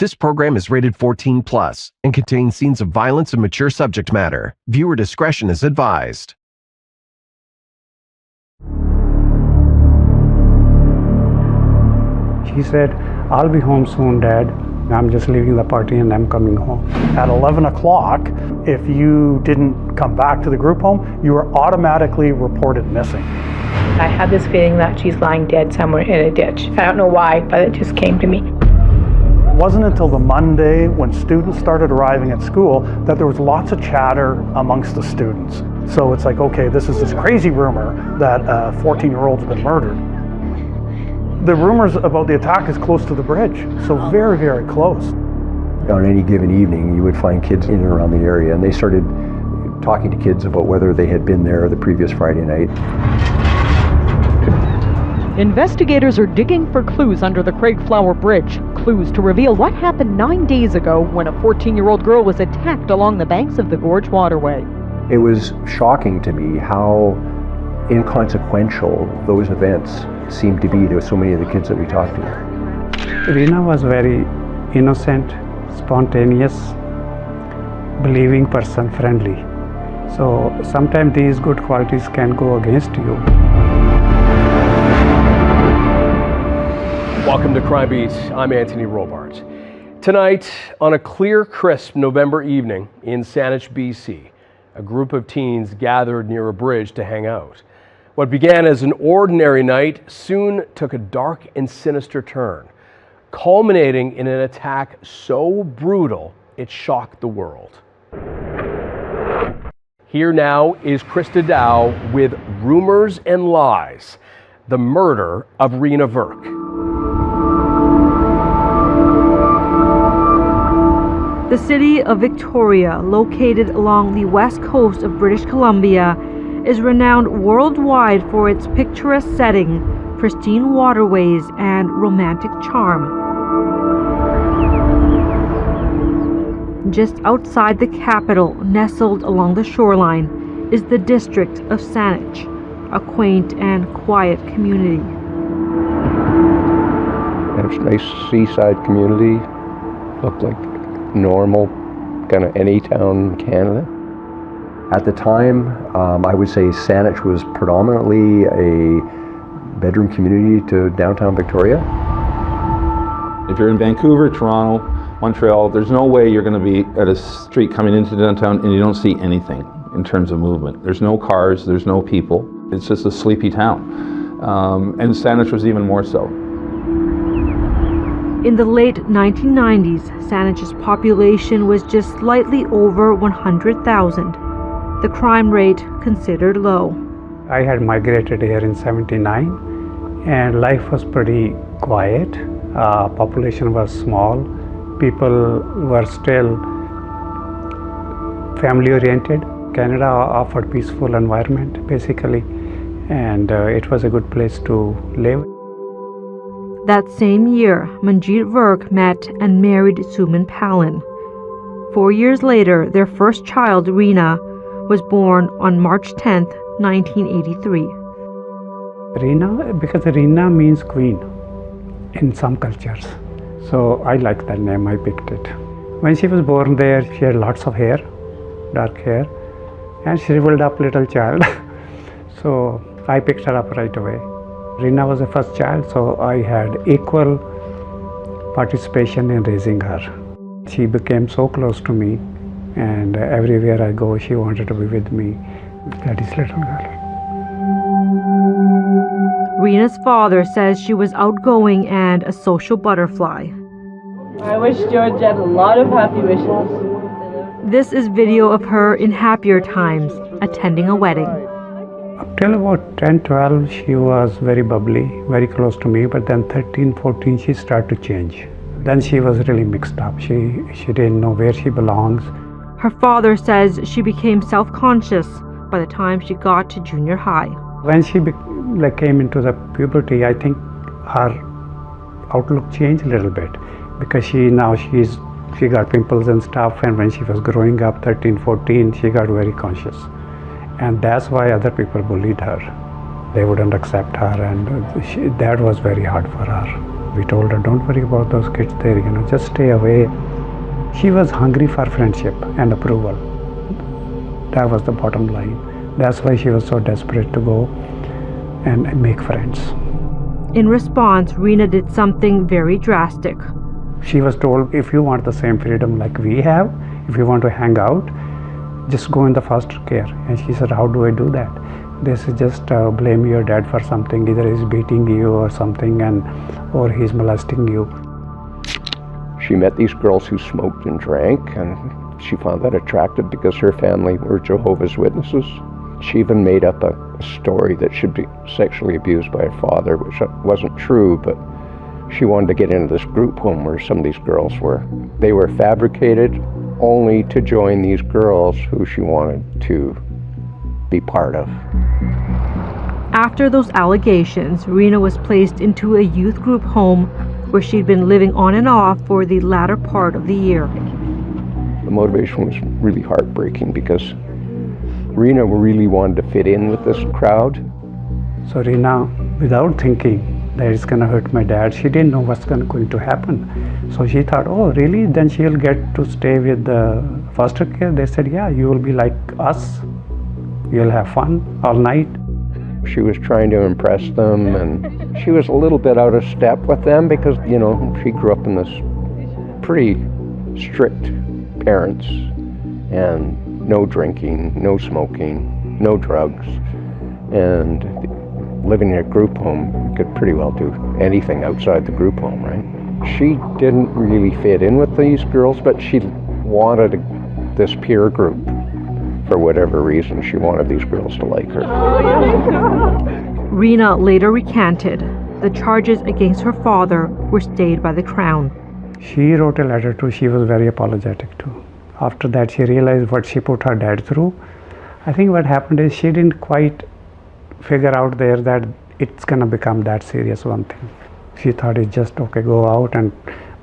This program is rated 14 plus and contains scenes of violence and mature subject matter. Viewer discretion is advised. She said, "I'll be home soon, Dad. I'm just leaving the party and I'm coming home." At 11 o'clock, if you didn't come back to the group home, you were automatically reported missing. I had this feeling that she's lying dead somewhere in a ditch. I don't know why, but it just came to me. It wasn't until the Monday when students started arriving at school that there was lots of chatter amongst the students. So it's like, okay, this is this crazy rumor that a 14-year-old's been murdered. The rumors about the attack is close to the bridge, so very, very close. On any given evening, you would find kids in and around the area, and they started talking to kids about whether they had been there the previous Friday night. Investigators are digging for clues under the Craig Flower Bridge, clues to reveal what happened 9 days ago when a 14-year-old girl was attacked along the banks of the Gorge Waterway. It was shocking to me how inconsequential those events seemed to be to so many of the kids that we talked to. Reena was very innocent, spontaneous, believing person, friendly. So sometimes these good qualities can go against you. Welcome to Crime Beat. I'm Anthony Robart. Tonight, on a clear, crisp November evening in Saanich, BC, a group of teens gathered near a bridge to hang out. What began as an ordinary night soon took a dark and sinister turn, culminating in an attack so brutal it shocked the world. Here now is Krista Dow with Rumors and Lies, the murder of Reena Virk. The city of Victoria, located along the west coast of British Columbia, is renowned worldwide for its picturesque setting, pristine waterways, and romantic charm. Just outside the capital, nestled along the shoreline, is the district of Saanich, a quaint and quiet community. It's a nice seaside community, looked like normal, kind of any town in Canada. At the time, I would say Saanich was predominantly a bedroom community to downtown Victoria. If you're in Vancouver, Toronto, Montreal, there's no way you're going to be at a street coming into downtown and you don't see anything in terms of movement. There's no cars, there's no people. It's just a sleepy town. And Saanich was even more so. In the late 1990s, Saanich's population was just slightly over 100,000. The crime rate considered low. I had migrated here in '79 and life was pretty quiet. Population was small. People were still family oriented. Canada offered peaceful environment basically, and it was a good place to live. That same year, Manjeet Virk met and married Suman Palin. 4 years later, their first child, Reena, was born on March 10, 1983. Reena, because Reena means queen in some cultures. So I like that name, I picked it. When she was born there, she had lots of hair, dark hair, and shriveled up little child. So I picked her up right away. Reena was the first child, so I had equal participation in raising her. She became so close to me, and everywhere I go, she wanted to be with me. Daddy's little girl. Reena's father says she was outgoing and a social butterfly. I wish George had a lot of happy wishes. This is video of her in happier times, attending a wedding. Up till about 10, 12, she was very bubbly, very close to me, but then 13, 14, she started to change. Then she was really mixed up. She didn't know where she belongs. Her father says she became self-conscious by the time she got to junior high. When she came into the puberty, I think her outlook changed a little bit because she got pimples and stuff, and when she was growing up, 13, 14, she got very conscious. And that's why other people bullied her. They wouldn't accept her, and that was very hard for her. We told her, don't worry about those kids there, just stay away. She was hungry for friendship and approval. That was the bottom line. That's why she was so desperate to go and make friends. In response, Reena did something very drastic. She was told, if you want the same freedom like we have, if you want to hang out, just go in the foster care. And she said, how do I do that? They said, just blame your dad for something. Either he's beating you or something, or he's molesting you. She met these girls who smoked and drank, and she found that attractive because her family were Jehovah's Witnesses. She even made up a story that she'd be sexually abused by her father, which wasn't true, but she wanted to get into this group home where some of these girls were. They were fabricated only to join these girls who she wanted to be part of. After those allegations, Reena was placed into a youth group home where she'd been living on and off for the latter part of the year. The motivation was really heartbreaking because Reena really wanted to fit in with this crowd. So Reena, without thinking that it's going to hurt my dad, she didn't know what's going to happen. So she thought, oh really, then she'll get to stay with the foster care. They said, yeah, you will be like us. You'll have fun all night. She was trying to impress them, and she was a little bit out of step with them because, she grew up in this pretty strict parents, and no drinking, no smoking, no drugs, and living in a group home could pretty well do anything outside the group home, right? She didn't really fit in with these girls, but she wanted this peer group. For whatever reason, she wanted these girls to like her. Reena later recanted. The charges against her father were stayed by the Crown. She wrote a letter to, she was very apologetic to. After that, she realized what she put her dad through. I think what happened is she didn't quite figure out there that it's gonna become that serious one thing. She thought it's just, okay, go out and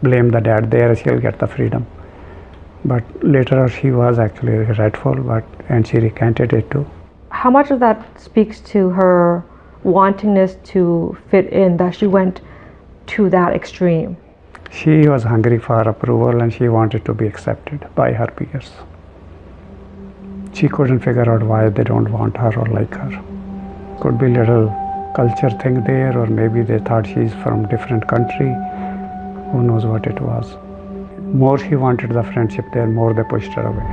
blame the dad there, she'll get the freedom. But later she was actually regretful, and she recanted it too. How much of that speaks to her wantingness to fit in, that she went to that extreme? She was hungry for approval and she wanted to be accepted by her peers. She couldn't figure out why they don't want her or like her. Could be little culture thing there, or maybe they thought she's from different country. Who knows what it was. More she wanted the friendship there, more they pushed her away.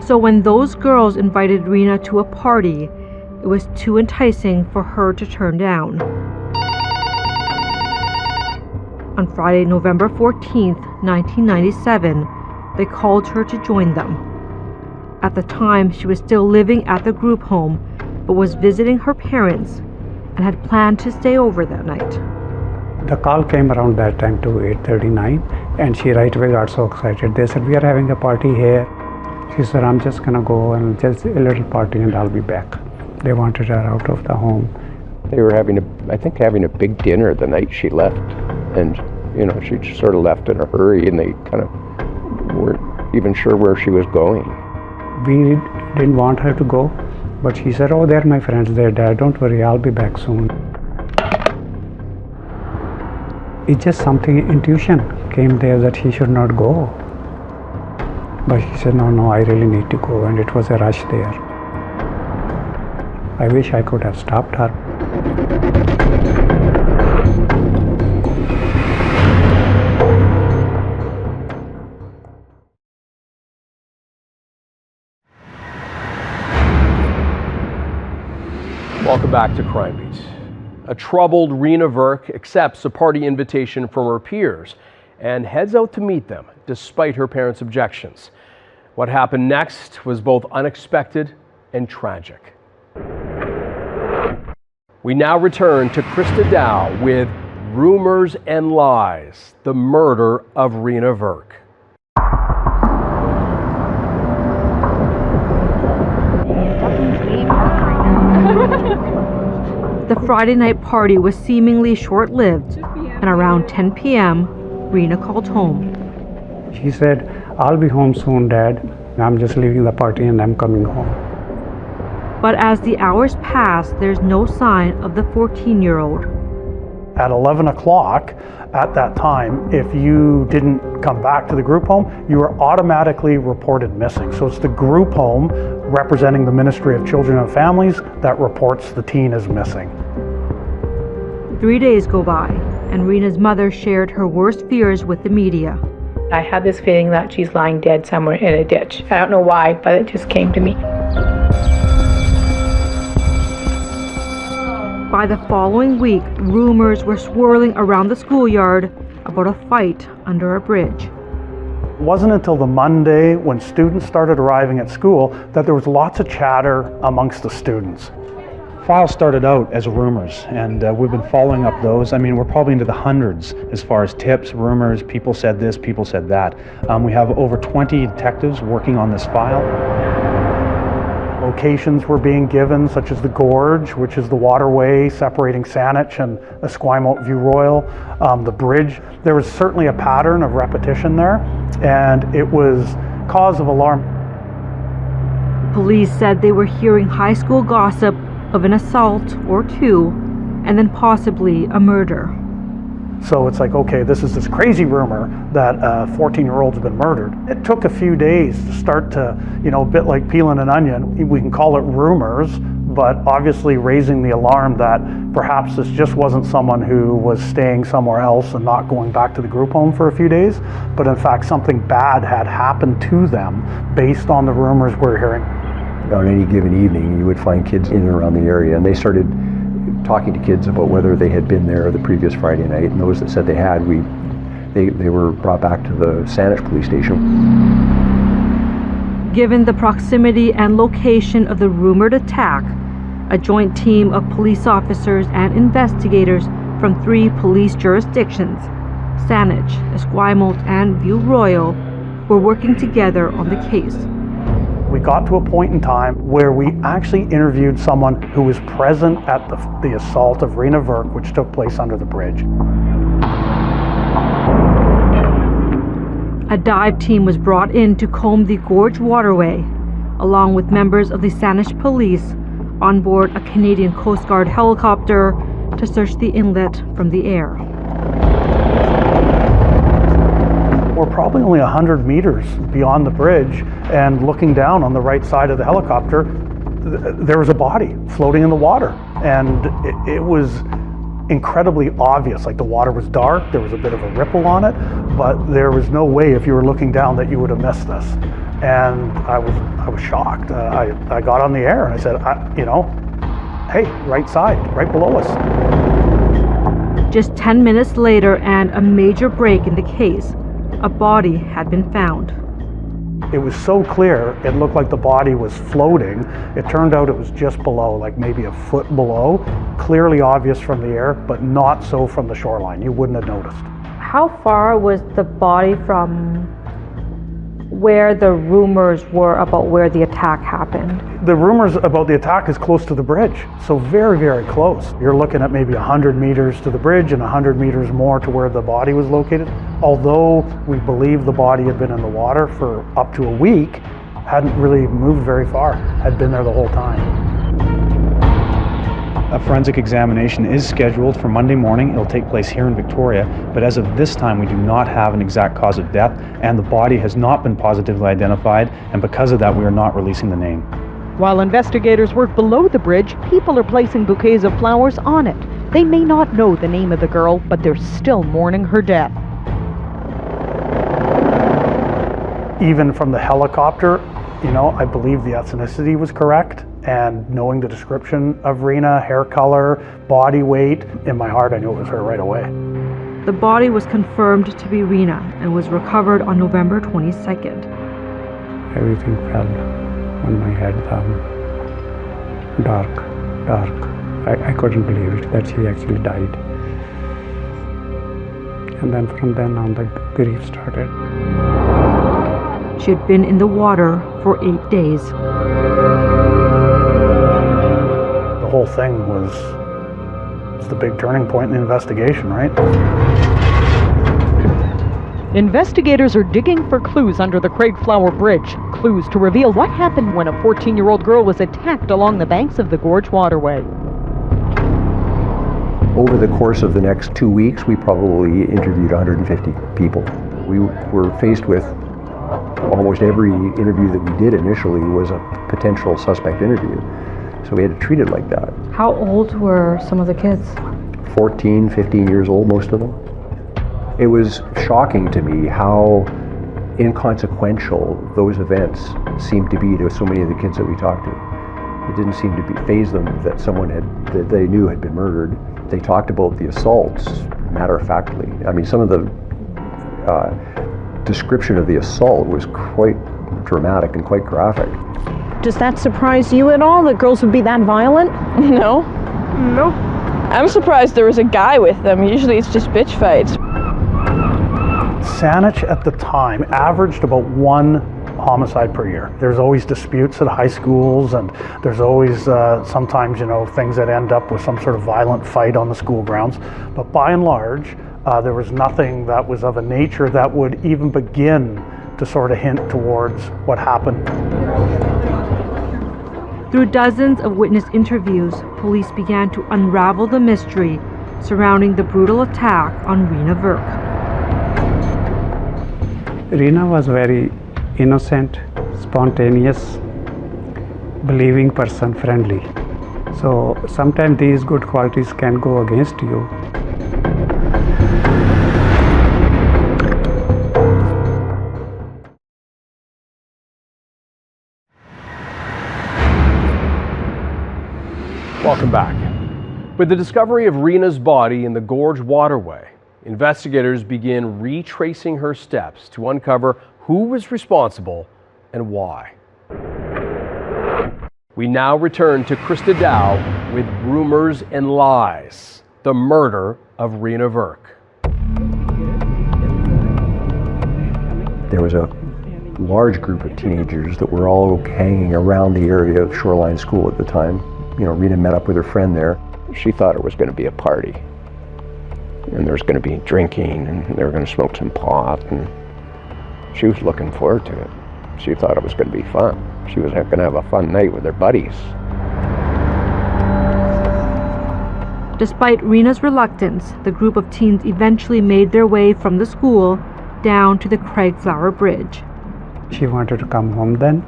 So when those girls invited Reena to a party, it was too enticing for her to turn down. On Friday, November 14th, 1997, they called her to join them. At the time, she was still living at the group home, but was visiting her parents and had planned to stay over that night. The call came around that time to 8:39, and she right away got so excited. They said, we are having a party here. She said, I'm just gonna go and just a little party and I'll be back. They wanted her out of the home. They were having a big dinner the night she left, and she just sort of left in a hurry, and they kind of weren't even sure where she was going. We didn't want her to go, but she said, oh, they're my friends, they're dad, don't worry, I'll be back soon. It's just something, intuition came there that she should not go. But she said, no, I really need to go, and it was a rush there. I wish I could have stopped her. Welcome back to Crime Beat. A troubled Reena Virk accepts a party invitation from her peers and heads out to meet them, despite her parents' objections. What happened next was both unexpected and tragic. We now return to Krista Dow with Rumors and Lies, the murder of Reena Virk. The Friday night party was seemingly short-lived, and around 10 p.m., Reena called home. She said, I'll be home soon, Dad. I'm just leaving the party and I'm coming home. But as the hours passed, there's no sign of the 14-year-old. At 11 o'clock at that time, if you didn't come back to the group home, you were automatically reported missing. So it's the group home representing the Ministry of Children and Families that reports the teen is missing. 3 days go by, and Reena's mother shared her worst fears with the media. I had this feeling that she's lying dead somewhere in a ditch. I don't know why, but it just came to me. By the following week, rumors were swirling around the schoolyard about a fight under a bridge. It wasn't until the Monday when students started arriving at school that there was lots of chatter amongst the students. Files started out as rumors, and we've been following up those. I mean, we're probably into the hundreds as far as tips, rumors, people said this, people said that. We have over 20 detectives working on this file. Locations were being given, such as the Gorge, which is the waterway separating Saanich and Esquimalt View Royal, the bridge. There was certainly a pattern of repetition there, and it was cause of alarm. Police said they were hearing high school gossip of an assault or two, and then possibly a murder. So it's like, okay, this is this crazy rumor that a 14-year-old's been murdered. It took a few days to start to, a bit like peeling an onion. We can call it rumors, but obviously raising the alarm that perhaps this just wasn't someone who was staying somewhere else and not going back to the group home for a few days, but in fact something bad had happened to them based on the rumors we're hearing. On any given evening, you would find kids in and around the area, and they started talking to kids about whether they had been there the previous Friday night, and those that said they had, they were brought back to the Saanich police station. Given the proximity and location of the rumored attack, a joint team of police officers and investigators from 3 police jurisdictions, Saanich, Esquimalt, and View Royal, were working together on the case. We got to a point in time where we actually interviewed someone who was present at the assault of Reena Virk, which took place under the bridge. A dive team was brought in to comb the Gorge waterway, along with members of the Saanich police on board a Canadian Coast Guard helicopter to search the inlet from the air. We're probably only 100 meters beyond the bridge, and looking down on the right side of the helicopter, there was a body floating in the water. And it was incredibly obvious, like the water was dark, there was a bit of a ripple on it, but there was no way if you were looking down that you would have missed this. And I was shocked. I got on the air and I said, hey, right side, right below us. Just 10 minutes later, and a major break in the case, a body had been found. It was so clear, it looked like the body was floating. It turned out it was just below, like maybe a foot below. Clearly obvious from the air, but not so from the shoreline. You wouldn't have noticed. How far was the body from where the rumors were about where the attack happened? The rumors about the attack is close to the bridge, so very, very close. You're looking at maybe 100 meters to the bridge and 100 meters more to where the body was located. Although we believe the body had been in the water for up to a week, hadn't really moved very far, had been there the whole time. A forensic examination is scheduled for Monday morning. It'll take place here in Victoria, but as of this time we do not have an exact cause of death, and the body has not been positively identified, and because of that we are not releasing the name. While investigators work below the bridge, people are placing bouquets of flowers on it. They may not know the name of the girl, but they're still mourning her death. Even from the helicopter, I believe the ethnicity was correct. And knowing the description of Reena, hair color, body weight, in my heart I knew it was her right away. The body was confirmed to be Reena and was recovered on November 22nd. Everything fell on my head, dark. I couldn't believe it, that she actually died. And then from then on the grief started. She had been in the water for 8 days. The whole thing was the big turning point in the investigation, right? Investigators are digging for clues under the Craigflower Bridge, clues to reveal what happened when a 14-year-old girl was attacked along the banks of the Gorge waterway. Over the course of the next 2 weeks, we probably interviewed 150 people. We were faced with almost every interview that we did initially was a potential suspect interview. So we had to treat it like that. How old were some of the kids? 14, 15 years old, most of them. It was shocking to me how inconsequential those events seemed to be to so many of the kids that we talked to. It didn't seem to faze them that someone that they knew had been murdered. They talked about the assaults matter-of-factly. I mean, some of the description of the assault was quite dramatic and quite graphic. Does that surprise you at all, that girls would be that violent? No. Nope. I'm surprised there was a guy with them. Usually it's just bitch fights. Saanich at the time averaged about 1 homicide per year. There's always disputes at high schools, and there's always sometimes, things that end up with some sort of violent fight on the school grounds. But by and large, there was nothing that was of a nature that would even begin to sort of hint towards what happened. Through dozens of witness interviews, police began to unravel the mystery surrounding the brutal attack on Reena Virk. Reena was very innocent, spontaneous, believing person, friendly. So sometimes these good qualities can go against you. Welcome back. With the discovery of Reena's body in the Gorge waterway, investigators begin retracing her steps to uncover who was responsible and why. We now return to Krista Dow with Rumors and Lies, the murder of Reena Virk. There was a large group of teenagers that were all hanging around the area of Shoreline School at the time. Reena met up with her friend there. She thought it was going to be a party, and there was going to be drinking, and they were going to smoke some pot, and she was looking forward to it. She thought it was going to be fun. She was going to have a fun night with her buddies. Despite Reena's reluctance, the group of teens eventually made their way from the school down to the Craigflower Bridge. She wanted to come home then,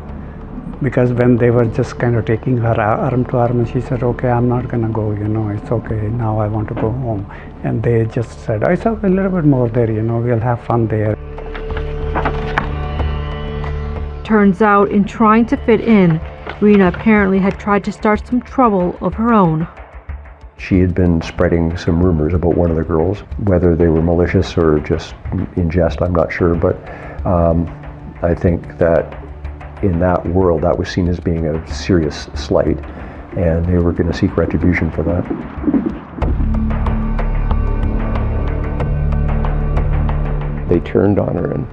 because when they were just kind of taking her arm to arm, and she said, okay, I'm not gonna go, it's okay, now I want to go home. And they just said, I saw a little bit more there, we'll have fun there. Turns out, in trying to fit in, Reena apparently had tried to start some trouble of her own. She had been spreading some rumors about one of the girls. Whether they were malicious or just in jest, I'm not sure, but I think that in that world, that was seen as being a serious slight, and they were going to seek retribution for that. They turned on her and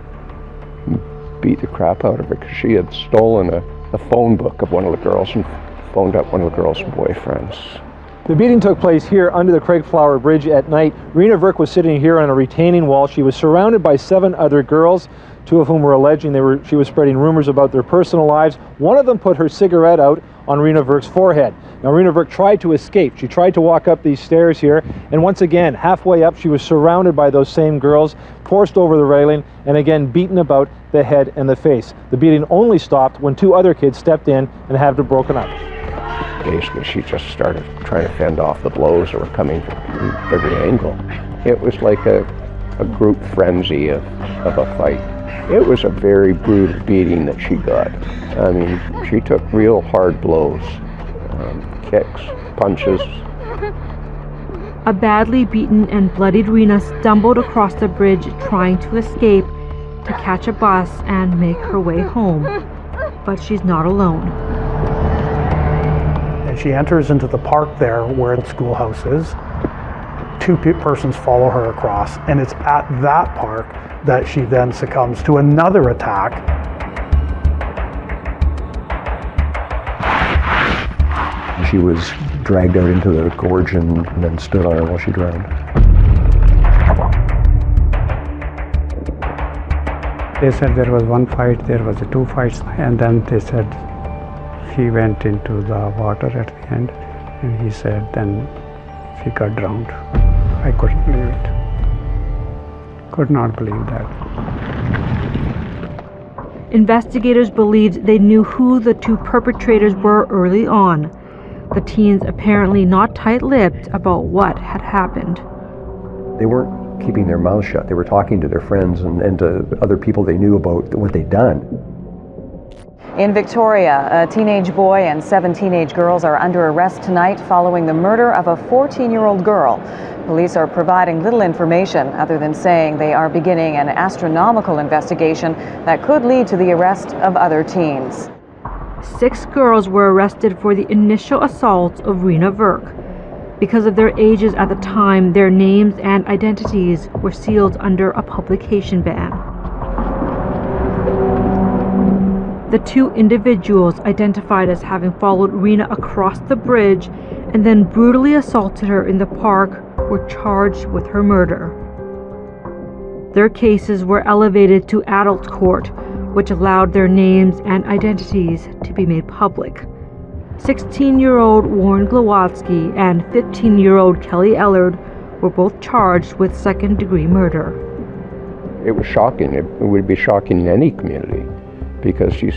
beat the crap out of her because she had stolen a phone book of one of the girls and phoned up one of the girl's boyfriends. The beating took place here under the Craigflower Bridge at night. Reena Virk was sitting here on a retaining wall. She was surrounded by 7 other girls, 2 of whom were alleging she was spreading rumors about their personal lives. One of them put her cigarette out on Reena Virk's forehead. Now Reena Virk tried to escape. She tried to walk up these stairs here, and once again, halfway up, she was surrounded by those same girls, forced over the railing, and again beaten about the head and the face. The beating only stopped when 2 other kids stepped in and had her broken up. Basically, she just started trying to fend off the blows that were coming from every angle. It was like a group frenzy of a fight. It was a very brutal beating that she got. I mean, she took real hard blows, kicks, punches. A badly beaten and bloodied Reena stumbled across the bridge trying to escape, to catch a bus and make her way home. But she's not alone. And she enters into the park there where the schoolhouse is. 2 persons follow her across, and it's at that park that she then succumbs to another attack. She was dragged out into the gorge and then stood on her while she drowned. They said there was 1 fight, there was 2 fights, and then they said he went into the water at the end, and he said then he got drowned. I couldn't believe it. Could not believe that. Investigators believed they knew who the two perpetrators were early on. The teens apparently not tight-lipped about what had happened. They weren't keeping their mouths shut. They were talking to their friends and to other people they knew about what they'd done. In Victoria, a teenage boy and 7 teenage girls are under arrest tonight following the murder of a 14-year-old girl. Police are providing little information other than saying they are beginning an astronomical investigation that could lead to the arrest of other teens. 6 girls were arrested for the initial assaults of Reena Virk. Because of their ages at the time, their names and identities were sealed under a publication ban. The 2 individuals identified as having followed Reena across the bridge and then brutally assaulted her in the park were charged with her murder. Their cases were elevated to adult court, which allowed their names and identities to be made public. 16-year-old Warren Glowatsky and 15-year-old Kelly Ellard were both charged with second-degree murder. It was shocking. It would be shocking in any community because you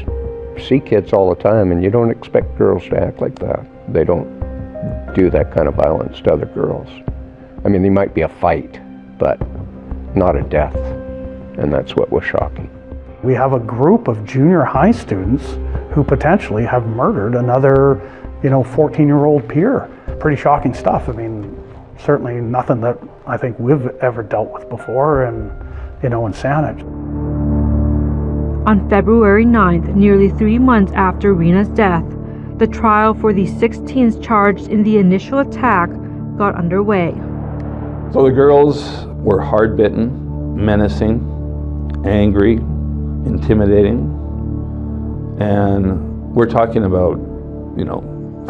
see kids all the time and you don't expect girls to act like that. They don't do that kind of violence to other girls. I mean, there might be a fight, but not a death, and that's what was shocking. We have a group of junior high students who potentially have murdered another, 14-year-old peer. Pretty shocking stuff. I mean, certainly nothing that I think we've ever dealt with before in Saanich. On February 9th, nearly 3 months after Reena's death, the trial for the 6 teens charged in the initial attack got underway. So the girls were hard-bitten, menacing, angry, intimidating, and we're talking about,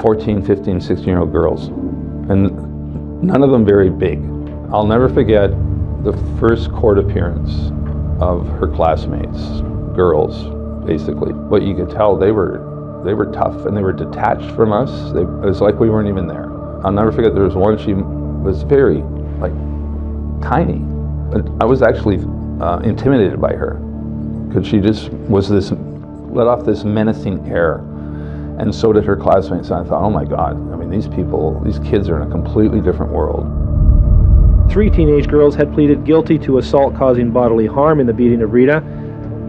14, 15, 16-year-old girls, and none of them very big. I'll never forget the first court appearance of her classmates, girls, basically. But you could tell they were tough and they were detached from us. It was like we weren't even there. I'll never forget there was one, she was very, tiny. But I was actually intimidated by her because she just was let off this menacing air. And so did her classmates. And I thought, oh my God, these kids are in a completely different world. 3 teenage girls had pleaded guilty to assault causing bodily harm in the beating of Reena.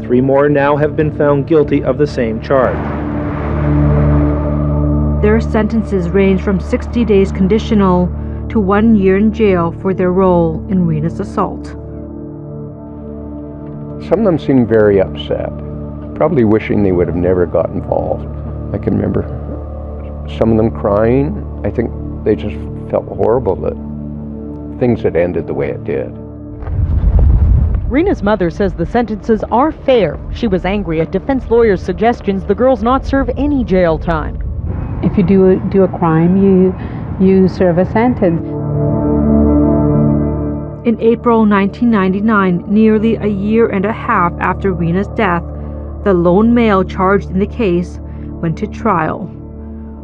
3 more now have been found guilty of the same charge. Their sentences range from 60 days conditional to 1 year in jail for their role in Reena's assault. Some of them seemed very upset, probably wishing they would have never got involved. I can remember some of them crying. I think they just felt horrible that things had ended the way it did. Reena's mother says the sentences are fair. She was angry at defense lawyers' suggestions the girls not serve any jail time. If you do a crime, you serve a sentence. In April 1999, nearly a year and a half after Reena's death, the lone male charged in the case went to trial.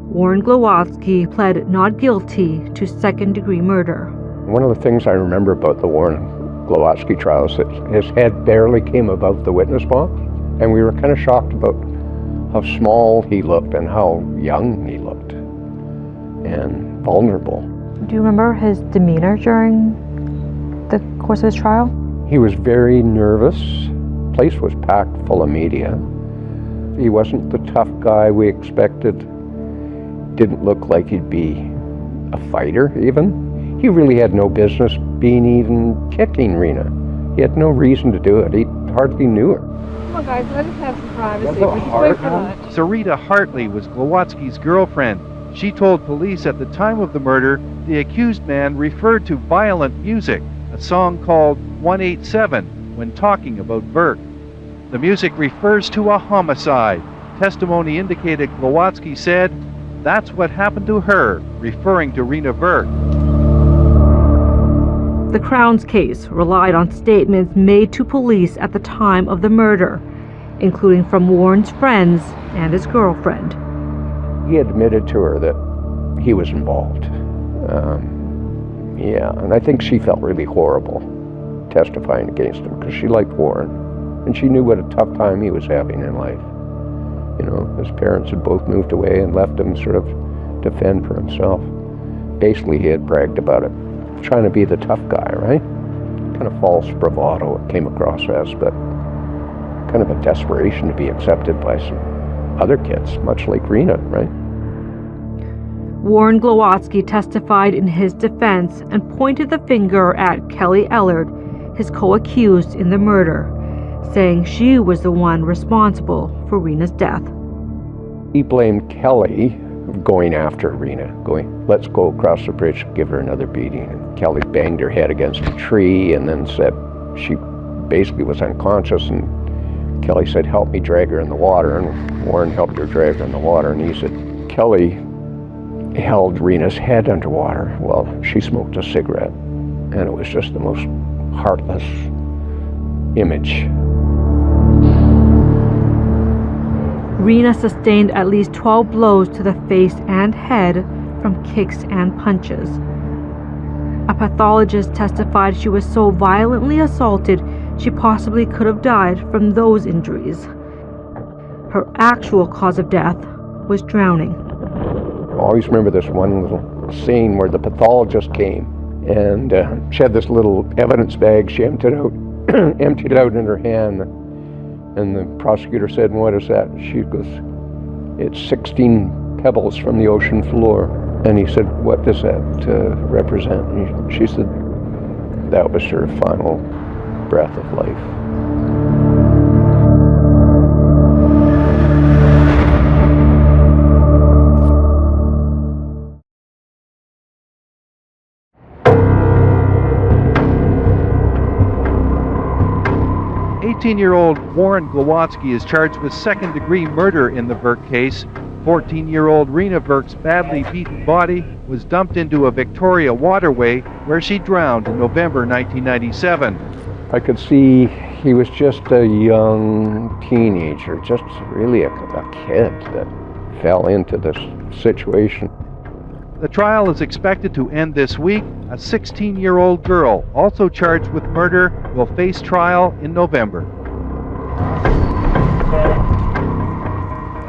Warren Glowatsky pled not guilty to second-degree murder. One of the things I remember about the Warren Glowatsky trial is that his head barely came above the witness box, and we were kind of shocked about how small he looked and how young he looked and vulnerable. Do you remember his demeanor during the course of his trial? He was very nervous. The place was packed full of media. He wasn't the tough guy we expected. Didn't look like he'd be a fighter even. He really had no business being even kicking Reena. He had no reason to do it. He hardly knew her. Come on guys, let us have some privacy. We just wait for lunch. Sarita Hartley was Glowatsky's girlfriend. She told police at the time of the murder, the accused man referred to violent music, a song called 187, when talking about Virk. The music refers to a homicide. Testimony indicated Glowatsky said, "That's what happened to her," referring to Reena Virk. The Crown's case relied on statements made to police at the time of the murder, including from Warren's friends and his girlfriend. He admitted to her that he was involved. Yeah, and I think she felt really horrible testifying against him because she liked Warren, and she knew what a tough time he was having in life. You know, his parents had both moved away and left him sort of to fend for himself. Basically, he had bragged about it, trying to be the tough guy, right? Kind of false bravado it came across as, but kind of a desperation to be accepted by some other kids, much like Reena, right? Warren Glowatsky testified in his defense and pointed the finger at Kelly Ellard, his co-accused in the murder, saying she was the one responsible for Reena's death. He blamed Kelly for going after Reena, going, let's go across the bridge, give her another beating. And Kelly banged her head against a tree and then said she basically was unconscious, and Kelly said, help me drag her in the water, and Warren helped her drag her in the water, and he said, Kelly held Reena's head underwater while she smoked a cigarette, and it was just the most heartless image. Reena sustained at least 12 blows to the face and head from kicks and punches. A pathologist testified she was so violently assaulted she possibly could have died from those injuries. Her actual cause of death was drowning. I always remember this one little scene where the pathologist came and she had this little evidence bag she emptied out in her hand, and the prosecutor said, what is that? She goes, it's 16 pebbles from the ocean floor. And he said, what does that represent? And she said, that was her final breath of life. 18-year-old Warren Glowatsky is charged with second-degree murder in the Virk case. 14-year-old Reena Virk's badly beaten body was dumped into a Victoria waterway where she drowned in November 1997. I could see he was just a young teenager, just really a kid that fell into this situation. The trial is expected to end this week. A 16-year-old girl, also charged with murder, will face trial in November.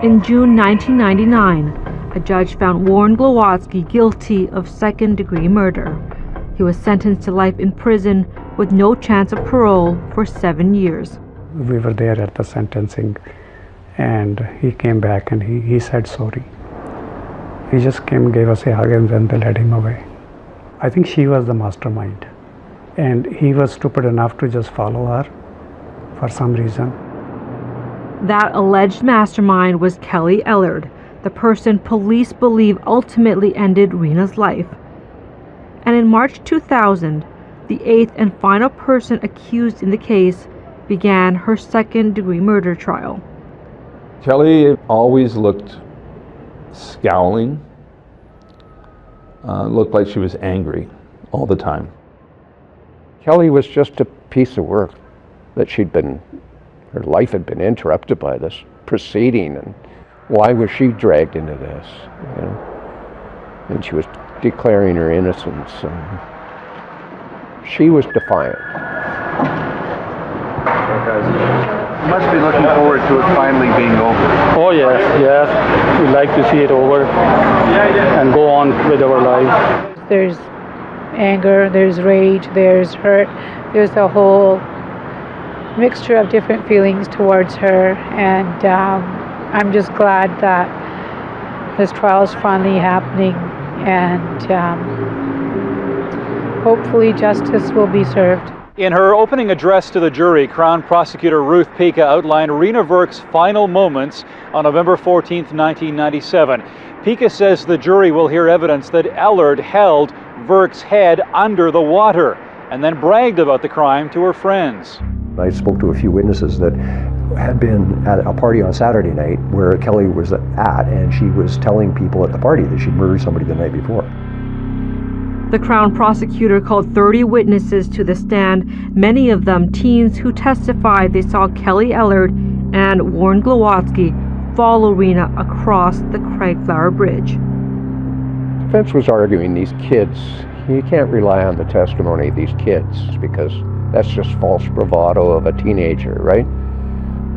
In June 1999, a judge found Warren Glowatsky guilty of second-degree murder. He was sentenced to life in prison with no chance of parole for 7 years. We were there at the sentencing, and he came back and he said sorry. He just came, gave us a hug, and then they let him away. I think she was the mastermind, and he was stupid enough to just follow her for some reason. That alleged mastermind was Kelly Ellard, the person police believe ultimately ended Reena's life. And in March 2000, the 8th and final person accused in the case began her second-degree murder trial. Kelly always looked scowling, looked like she was angry all the time. Kelly was just a piece of work that her life had been interrupted by this proceeding, and why was she dragged into this? You know? And she was declaring her innocence, and she was defiant. You must be looking forward to it finally being over. Oh yes, yes. We'd like to see it over and go on with our lives. There's anger, there's rage, there's hurt, there's a whole mixture of different feelings towards her, and I'm just glad that this trial is finally happening, and hopefully justice will be served. In her opening address to the jury, Crown Prosecutor Ruth Pika outlined Reena Virk's final moments on November 14, 1997. Pika says the jury will hear evidence that Ellard held Virk's head under the water and then bragged about the crime to her friends. I spoke to a few witnesses that had been at a party on Saturday night where Kelly was at, and she was telling people at the party that she'd murdered somebody the night before. The Crown Prosecutor called 30 witnesses to the stand, many of them teens who testified they saw Kelly Ellard and Warren Glowatsky follow Reena across the Craigflower Bridge. The defense was arguing these kids You can't rely on the testimony of these kids because that's just false bravado of a teenager, right?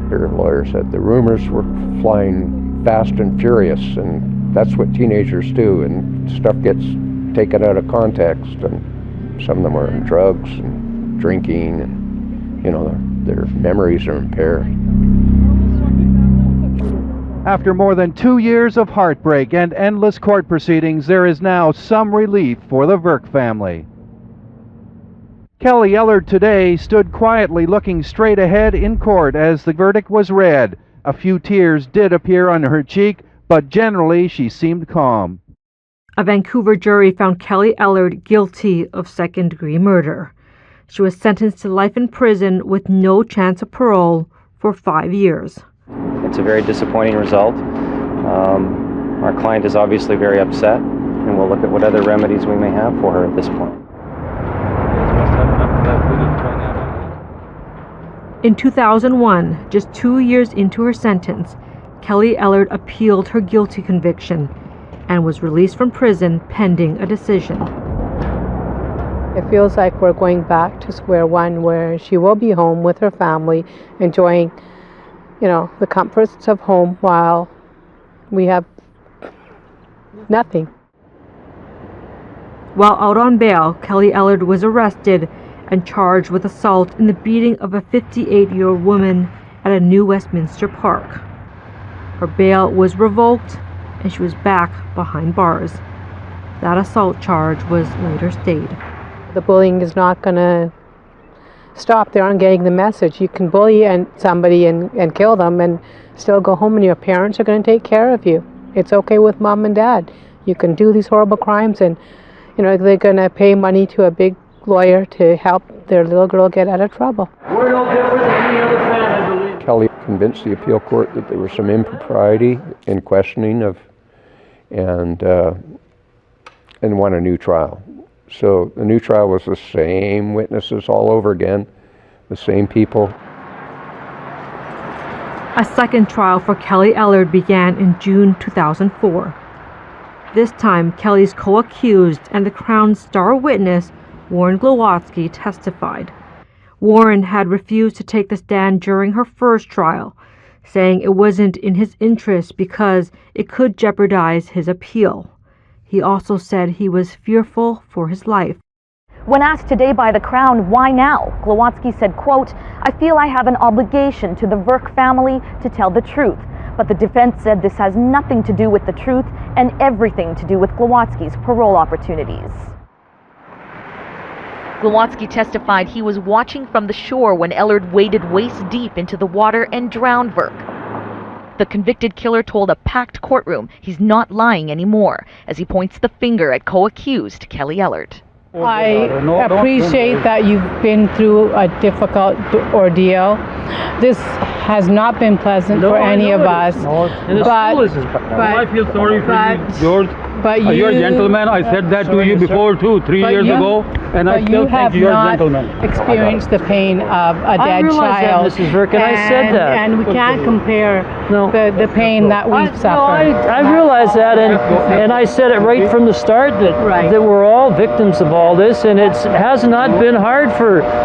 Their lawyer said the rumors were flying fast and furious, and that's what teenagers do, and stuff gets taken out of context, and some of them are on drugs and drinking, and their memories are impaired. After more than 2 years of heartbreak and endless court proceedings, there is now some relief for the Virk family. Kelly Ellard today stood quietly looking straight ahead in court as the verdict was read. A few tears did appear on her cheek, but generally she seemed calm. A Vancouver jury found Kelly Ellard guilty of second-degree murder. She was sentenced to life in prison with no chance of parole for 5 years. It's a very disappointing result. Our client is obviously very upset, and we'll look at what other remedies we may have for her at this point. In 2001, just 2 years into her sentence, Kelly Ellard appealed her guilty conviction and was released from prison pending a decision. It feels like we're going back to square one, where she will be home with her family, enjoying, the comforts of home while we have nothing. While out on bail, Kelly Ellard was arrested and charged with assault in the beating of a 58-year-old woman at a New Westminster park. Her bail was revoked and she was back behind bars. That assault charge was later stayed. The bullying is not going to stop. They aren't getting the message. You can bully somebody and kill them and still go home, and your parents are going to take care of you. It's okay with mom and dad. You can do these horrible crimes, and they're going to pay money to a big lawyer to help their little girl get out of trouble. We're no different than any other family. Kelly convinced the appeal court that there was some impropriety in questioning and won a new trial. So the new trial was the same witnesses all over again, the same people. A second trial for Kelly Ellard began in June 2004. This time, Kelly's co-accused and the Crown's star witness, Warren Glowatsky, testified. Warren had refused to take the stand during her first trial, saying it wasn't in his interest because it could jeopardize his appeal. He also said he was fearful for his life. When asked today by the Crown why now, Glowatsky said, quote, "I feel I have an obligation to the Virk family to tell the truth. But the defense said this has nothing to do with the truth and everything to do with Glowatsky's parole opportunities." Glowatsky testified he was watching from the shore when Ellard waded waist deep into the water and drowned Virk. The convicted killer told a packed courtroom he's not lying anymore as he points the finger at co-accused Kelly Ellard. I appreciate that you've been through a difficult ordeal. This has not been pleasant for any of us. I feel sorry for you, George. But you're a gentleman. I said that to you before too, 3 years ago, and I still think you're a gentleman. You have not experienced the pain of a dead child. That, Mrs. Virk, and I said that. And we can't compare the pain that we've suffered. I realize that, and I said it right from the start that we're all victims of all this, and it has not been hard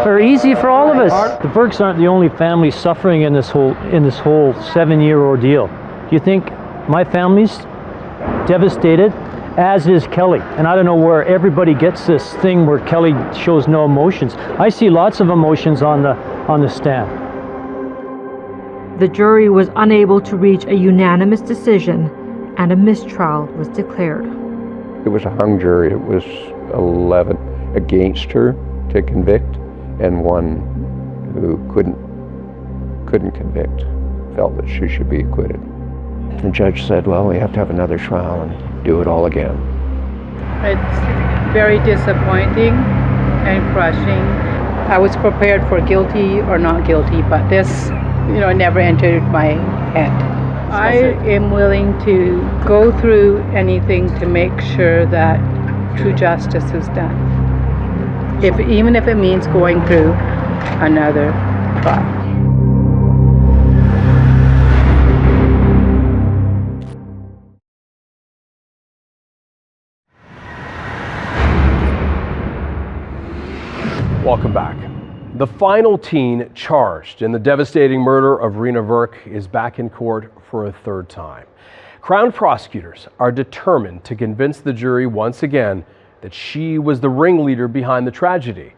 or easy for all of us. The Virks aren't the only family suffering in this whole 7-year ordeal. Do you think my family's devastated, as is Kelly? And I don't know where everybody gets this thing where Kelly shows no emotions. I see lots of emotions on the stand. The jury was unable to reach a unanimous decision, and a mistrial was declared. It was a hung jury. It was 11 against her to convict, and one who couldn't convict, felt that she should be acquitted. The judge said, well, we have to have another trial and do it all again. It's very disappointing and crushing. I was prepared for guilty or not guilty, but this, never entered my head. I am willing to go through anything to make sure that true justice is done. Even if it means going through another trial. Welcome back. The final teen charged in the devastating murder of Reena Virk is back in court for a third time. Crown prosecutors are determined to convince the jury once again that she was the ringleader behind the tragedy.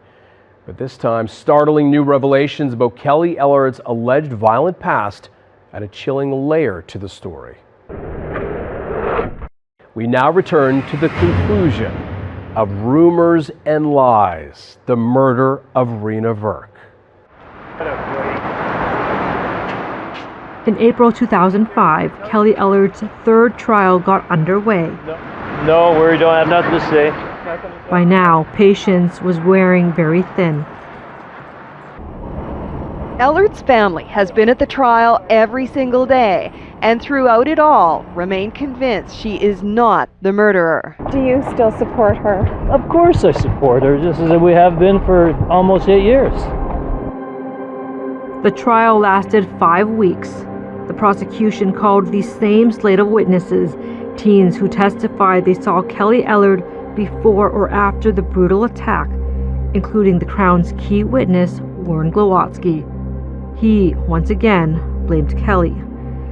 But this time, startling new revelations about Kelly Ellard's alleged violent past add a chilling layer to the story. We now return to the conclusion of Rumors and Lies, the murder of Reena Virk. In April 2005, Kelly Ellard's third trial got underway. No, we don't have nothing to say. By now, patience was wearing very thin. Ellard's family has been at the trial every single day, and throughout it all, remained convinced she is not the murderer. Do you still support her? Of course I support her, just as we have been for almost 8 years. The trial lasted 5 weeks. The prosecution called the same slate of witnesses, teens who testified they saw Kelly Ellard before or after the brutal attack, including the Crown's key witness, Warren Glowatsky. He, once again, blamed Kelly.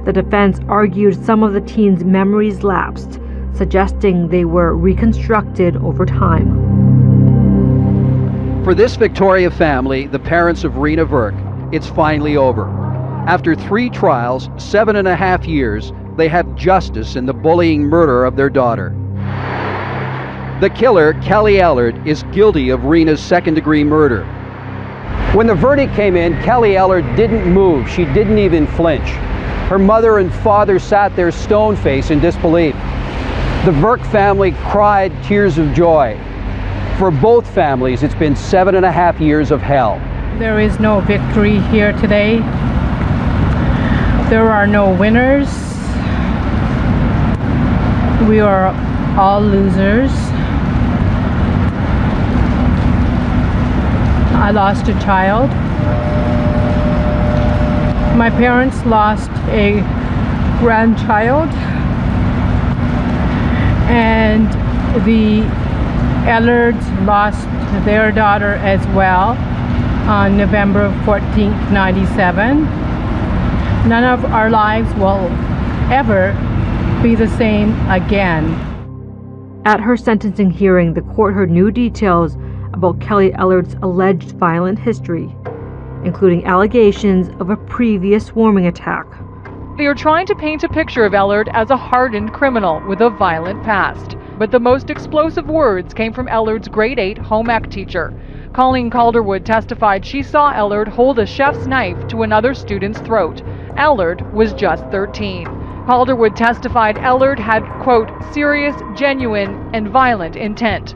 The defense argued some of the teens' memories lapsed, suggesting they were reconstructed over time. For this Victoria family, the parents of Reena Virk, it's finally over. After 3 trials, 7.5 years, they have justice in the bullying murder of their daughter. The killer, Kelly Ellard, is guilty of Reena's second-degree murder. When the verdict came in, Kelly Ellard didn't move. She didn't even flinch. Her mother and father sat there stone-faced in disbelief. The Virk family cried tears of joy. For both families, it's been 7.5 years of hell. There is no victory here today. There are no winners. We are all losers. I lost a child. My parents lost a grandchild. And the Ellards lost their daughter as well on November 14th, 97. None of our lives will ever be the same again. At her sentencing hearing, the court heard new details about Kelly Ellard's alleged violent history, including allegations of a previous swarming attack. They are trying to paint a picture of Ellard as a hardened criminal with a violent past. But the most explosive words came from Ellard's grade 8 home ec teacher. Colleen Calderwood testified she saw Ellard hold a chef's knife to another student's throat. Ellard was just 13. Calderwood testified Ellard had, quote, serious, genuine, and violent intent.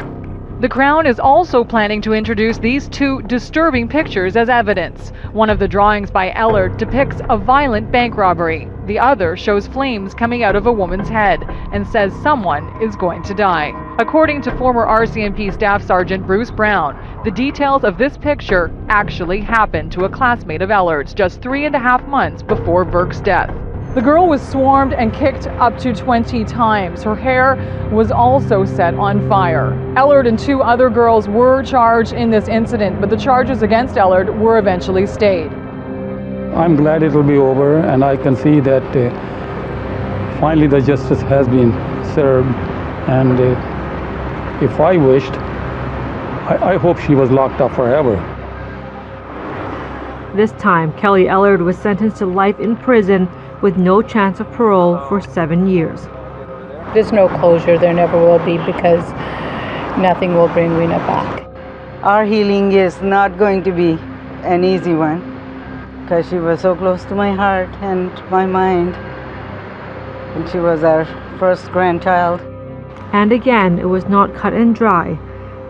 The Crown is also planning to introduce these 2 disturbing pictures as evidence. One of the drawings by Ellard depicts a violent bank robbery. The other shows flames coming out of a woman's head and says someone is going to die. According to former RCMP Staff Sergeant Bruce Brown, the details of this picture actually happened to a classmate of Ellard's just 3.5 months before Virk's death. The girl was swarmed and kicked up to 20 times. Her hair was also set on fire. Ellard and 2 other girls were charged in this incident, but the charges against Ellard were eventually stayed. I'm glad it'll be over, and I can see that finally the justice has been served. And if I wished, I hope she was locked up forever. This time, Kelly Ellard was sentenced to life in prison with no chance of parole for 7 years. There's no closure, there never will be, because nothing will bring Reena back. Our healing is not going to be an easy one, because she was so close to my heart and my mind, and she was our first grandchild. And again, it was not cut and dry.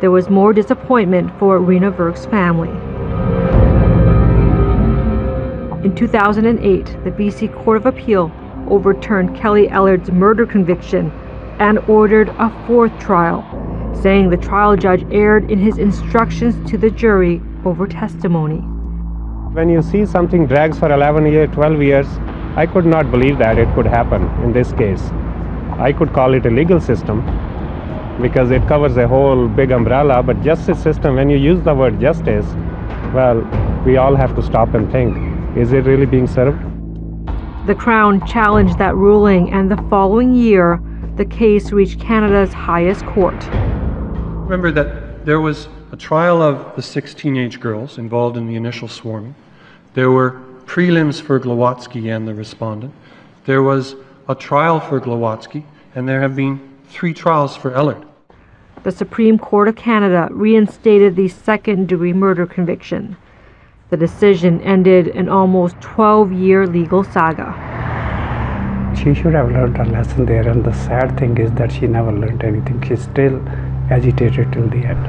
There was more disappointment for Reena Virk's family. In 2008, the BC Court of Appeal overturned Kelly Ellard's murder conviction and ordered a 4th trial, saying the trial judge erred in his instructions to the jury over testimony. When you see something drags for 11 years, 12 years, I could not believe that it could happen in this case. I could call it a legal system, because it covers a whole big umbrella. But justice system, when you use the word justice, well, we all have to stop and think, is it really being served? The Crown challenged that ruling, and the following year, the case reached Canada's highest court. Remember that there was a trial of the 6 teenage girls involved in the initial swarming. There were prelims for Glowatsky and the respondent. There was a trial for Glowatsky, and there have been 3 trials for Ellard. The Supreme Court of Canada reinstated the second-degree murder conviction. The decision ended an almost 12-year legal saga. She should have learned a lesson there, and the sad thing is that she never learned anything. She's still agitated till the end.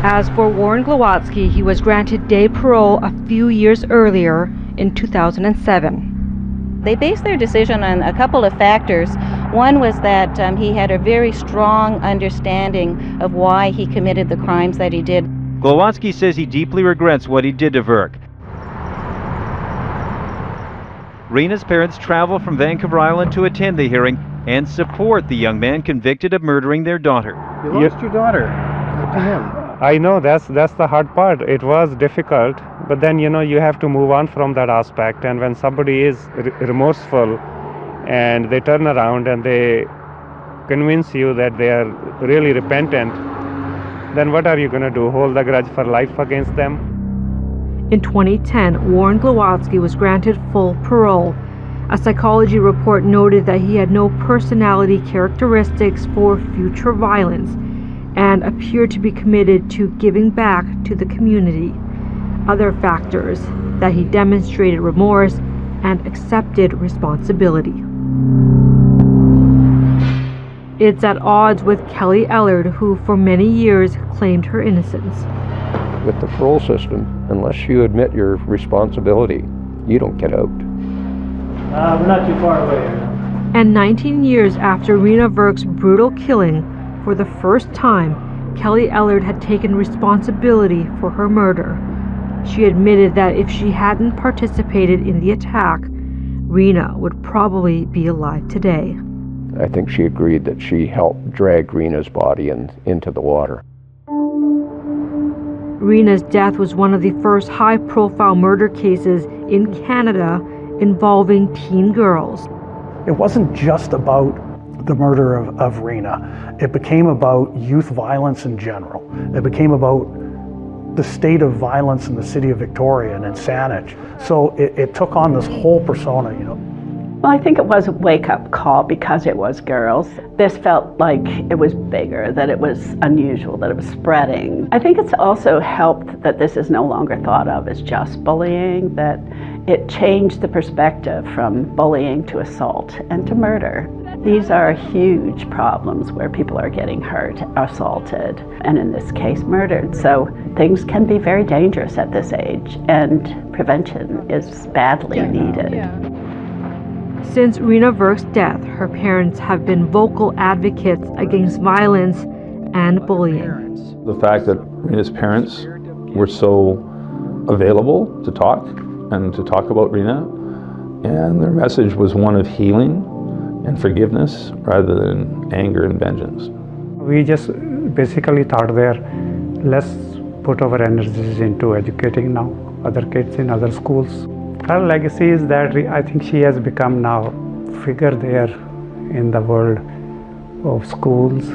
As for Warren Glowatsky, he was granted day parole a few years earlier in 2007. They based their decision on a couple of factors. One was that he had a very strong understanding of why he committed the crimes that he did. Glowatsky says he deeply regrets what he did to Virk. Reena's parents travel from Vancouver Island to attend the hearing and support the young man convicted of murdering their daughter. You lost your daughter to him. I know, that's the hard part. It was difficult, but then you have to move on from that aspect. And when somebody is remorseful and they turn around and they convince you that they are really repentant, then what are you going to do? Hold the grudge for life against them? In 2010, Warren Glowatsky was granted full parole. A psychology report noted that he had no personality characteristics for future violence and appeared to be committed to giving back to the community. Other factors, that he demonstrated remorse and accepted responsibility. It's at odds with Kelly Ellard, who for many years claimed her innocence. With the parole system, unless you admit your responsibility, you don't get out. We're not too far away here. And 19 years after Reena Virk's brutal killing, for the first time, Kelly Ellard had taken responsibility for her murder. She admitted that if she hadn't participated in the attack, Reena would probably be alive today. I think she agreed that she helped drag Reena's body into the water. Reena's death was one of the first high-profile murder cases in Canada involving teen girls. It wasn't just about the murder of Reena. It became about youth violence in general. It became about the state of violence in the city of Victoria and in Saanich. So it took on this whole persona, Well, I think it was a wake-up call because it was girls. This felt like it was bigger, that it was unusual, that it was spreading. I think it's also helped that this is no longer thought of as just bullying, that it changed the perspective from bullying to assault and to murder. These are huge problems where people are getting hurt, assaulted, and in this case murdered. So things can be very dangerous at this age, and prevention is badly needed. Since Reena Virk's death, her parents have been vocal advocates against violence and bullying. The fact that Reena's parents were so available to talk and to talk about Reena, and their message was one of healing and forgiveness rather than anger and vengeance. We just basically thought there, let's put our energies into educating now other kids in other schools. Her legacy is that I think she has become now a figure there in the world of schools,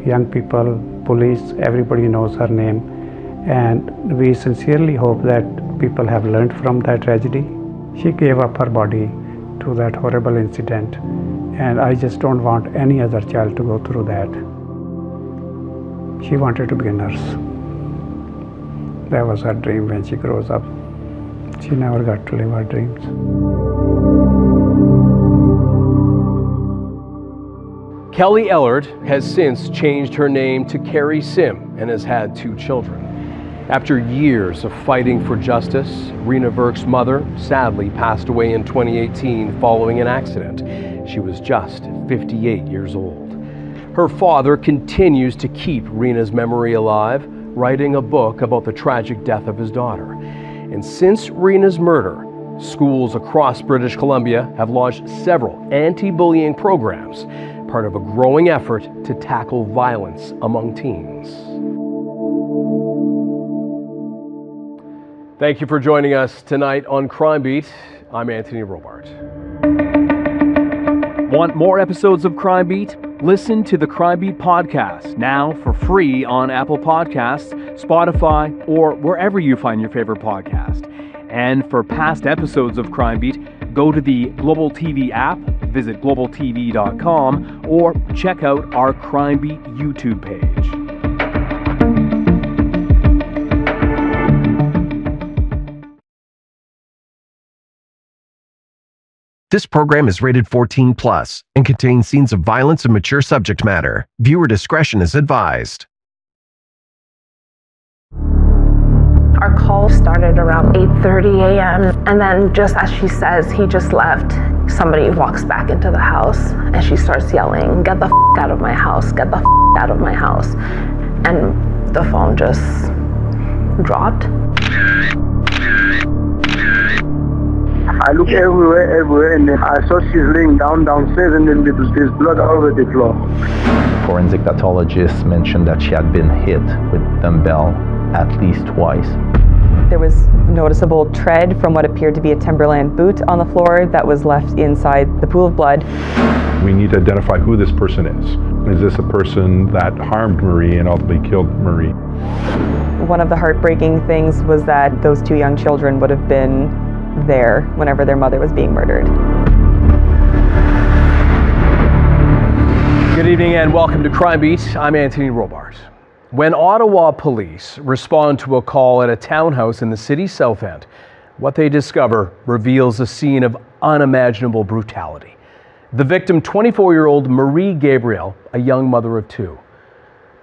young people, police, everybody knows her name. And we sincerely hope that people have learned from that tragedy. She gave up her body to that horrible incident, and I just don't want any other child to go through that. She wanted to be a nurse. That was her dream when she grows up. She never got to live her dreams. Kelly Ellard has since changed her name to Carrie Sim and has had 2 children. After years of fighting for justice, Reena Virk's mother sadly passed away in 2018 following an accident. She was just 58 years old. Her father continues to keep Reena's memory alive, writing a book about the tragic death of his daughter. And since Reena's murder, schools across British Columbia have launched several anti-bullying programs. part of a growing effort to tackle violence among teens. Thank you for joining us tonight on Crime Beat. I'm Anthony Robart. Want more episodes of Crime Beat? Listen to the Crime Beat podcast now for free on Apple Podcasts, Spotify, or wherever you find your favorite podcast. And for past episodes of Crime Beat, go to the Global TV app, visit globaltv.com, or check out our Crime Beat YouTube page. This program is rated 14+ and contains scenes of violence and mature subject matter. Viewer discretion is advised. Our call started around 8:30 a.m. and then just as she says he just left, somebody walks back into the house and she starts yelling, "Get the f*** out of my house, get the f*** out of my house." And the phone just dropped. I look everywhere, and then I saw she's laying downstairs, and then there's blood all over the floor. Forensic pathologists mentioned that she had been hit with dumbbell at least twice. There was noticeable tread from what appeared to be a Timberland boot on the floor that was left inside the pool of blood. We need to identify who this person is. Is this a person that harmed Marie and ultimately killed Marie? One of the heartbreaking things was that those two young children would have been there whenever their mother was being murdered. Good evening and welcome to Crime Beat. I'm Anthony Robart. When Ottawa police respond to a call at a townhouse in the city's South End, what they discover reveals a scene of unimaginable brutality. The victim, 24-year-old Marie Gabriel, a young mother of two.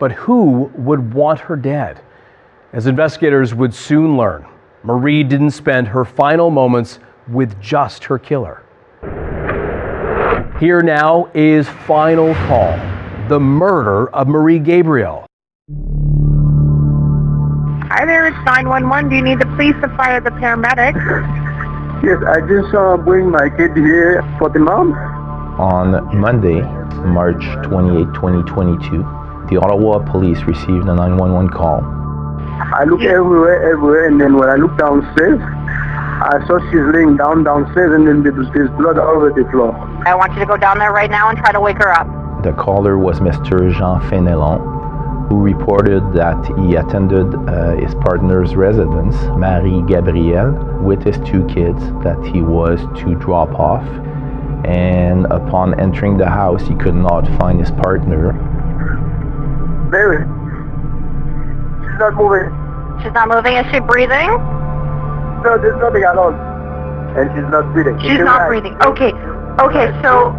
But who would want her dead? As investigators would soon learn, Marie didn't spend her final moments with just her killer. Here now is Final Call, the murder of Marie Gabriel. Hi there, it's 911. Do you need the police, the fire, the paramedics? Yes, I just bring my kid here for the mom. On Monday, March 28, 2022, the Ottawa police received a 911 call. I look everywhere, and then when I look downstairs, I saw she's laying downstairs, and then there's blood all over the floor. I want you to go down there right now and try to wake her up. The caller was Mr. Jean Fénelon, who reported that he attended his partner's residence, Marie Gabriel, with his two kids that he was to drop off. And upon entering the house, he could not find his partner. Mary, she's not moving. She's not moving. Is she breathing? No, there's nothing at all. And she's not breathing. She's not breathing. Okay, so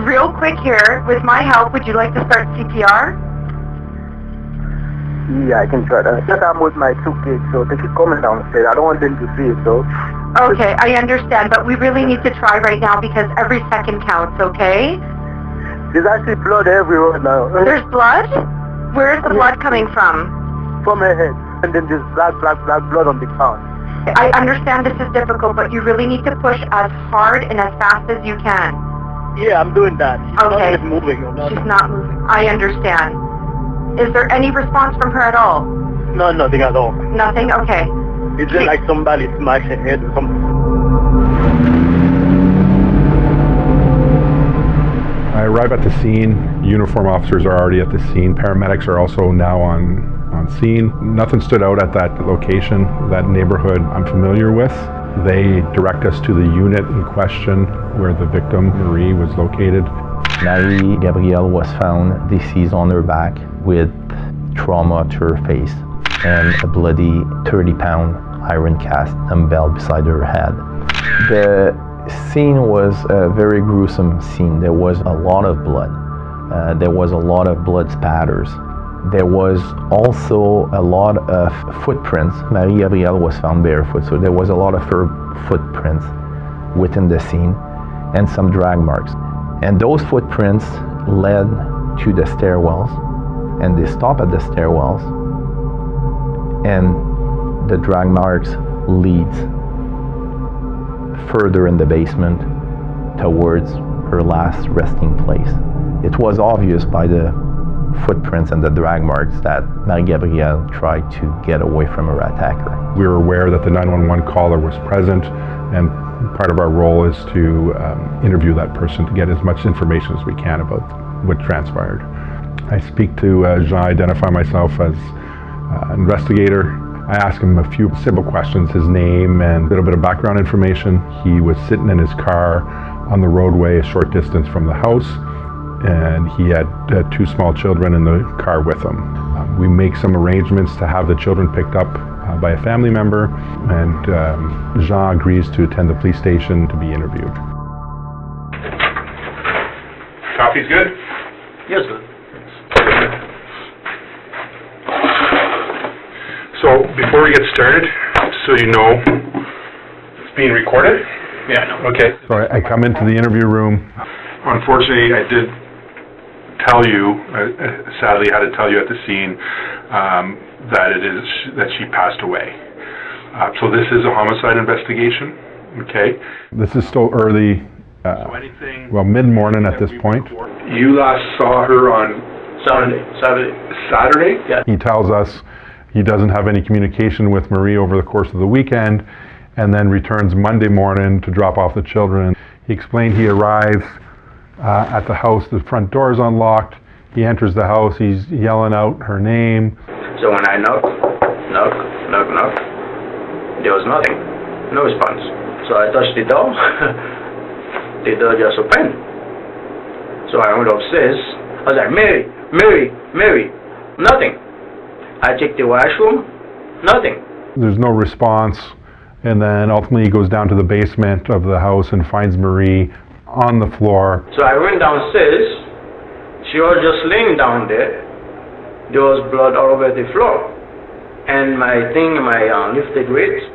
real quick here, with my help, would you like to start CPR? Yeah, I can try that. Just I'm with my two kids, so they keep coming downstairs. I don't want them to see it, so. Okay, I understand, but we really need to try right now because every second counts, okay? There's actually blood everywhere now. There's blood? Where is the blood coming from? From her head, and then there's black blood on the ground. I understand this is difficult, but you really need to push as hard and as fast as you can. Yeah, I'm doing that. She's Okay. not moving or nothing. She's not moving. I understand. Is there any response from her at all? No, nothing at all. Nothing? Okay. It's just like somebody smashed her head or something. I arrive at the scene. Uniform officers are already at the scene. Paramedics are also now on scene. Nothing stood out at that location, that neighborhood I'm familiar with. They direct us to the unit in question where the victim, Marie, was located. Marie Gabriel was found deceased on her back with trauma to her face and a bloody 30-pound iron cast dumbbell beside her head. The scene was a very gruesome scene. There was a lot of blood. There was a lot of blood spatters. There was also a lot of footprints. Marie Gabriel was found barefoot, so there was a lot of her footprints within the scene and some drag marks. And those footprints led to the stairwells, and they stop at the stairwells, and the drag marks leads further in the basement towards her last resting place. It was obvious by the footprints and the drag marks that Marie-Gabrielle tried to get away from her attacker. We were aware that the 911 caller was present, and part of our role is to interview that person to get as much information as we can about what transpired. I speak to Jean, identify myself as an investigator. I ask him a few simple questions, his name and a little bit of background information. He was sitting in his car on the roadway a short distance from the house, and he had 2 small children in the car with him. We make some arrangements to have the children picked up by a family member, and Jean agrees to attend the police station to be interviewed. Coffee's good? Yes, sir. So before we get started, so you know, it's being recorded? Yeah, I know. Okay. So I come into the interview room. Unfortunately, I did tell you, sadly had to tell you at the scene, that she passed away. So this is a homicide investigation, okay? This is still early, well, mid-morning at this point. You last saw her on Saturday? Yeah. He tells us he doesn't have any communication with Marie over the course of the weekend, and then returns Monday morning to drop off the children. He explained he arrives at the house, the front door is unlocked. He enters the house, he's yelling out her name. So when I knock, there was nothing, no response. So I touched the door, the door just opened. So I went upstairs, I was like, Mary, nothing. I checked the washroom, nothing. There's no response, and then ultimately he goes down to the basement of the house and finds Marie on the floor. So I went downstairs, she was just laying down there. There was blood all over the floor. And my lifted weight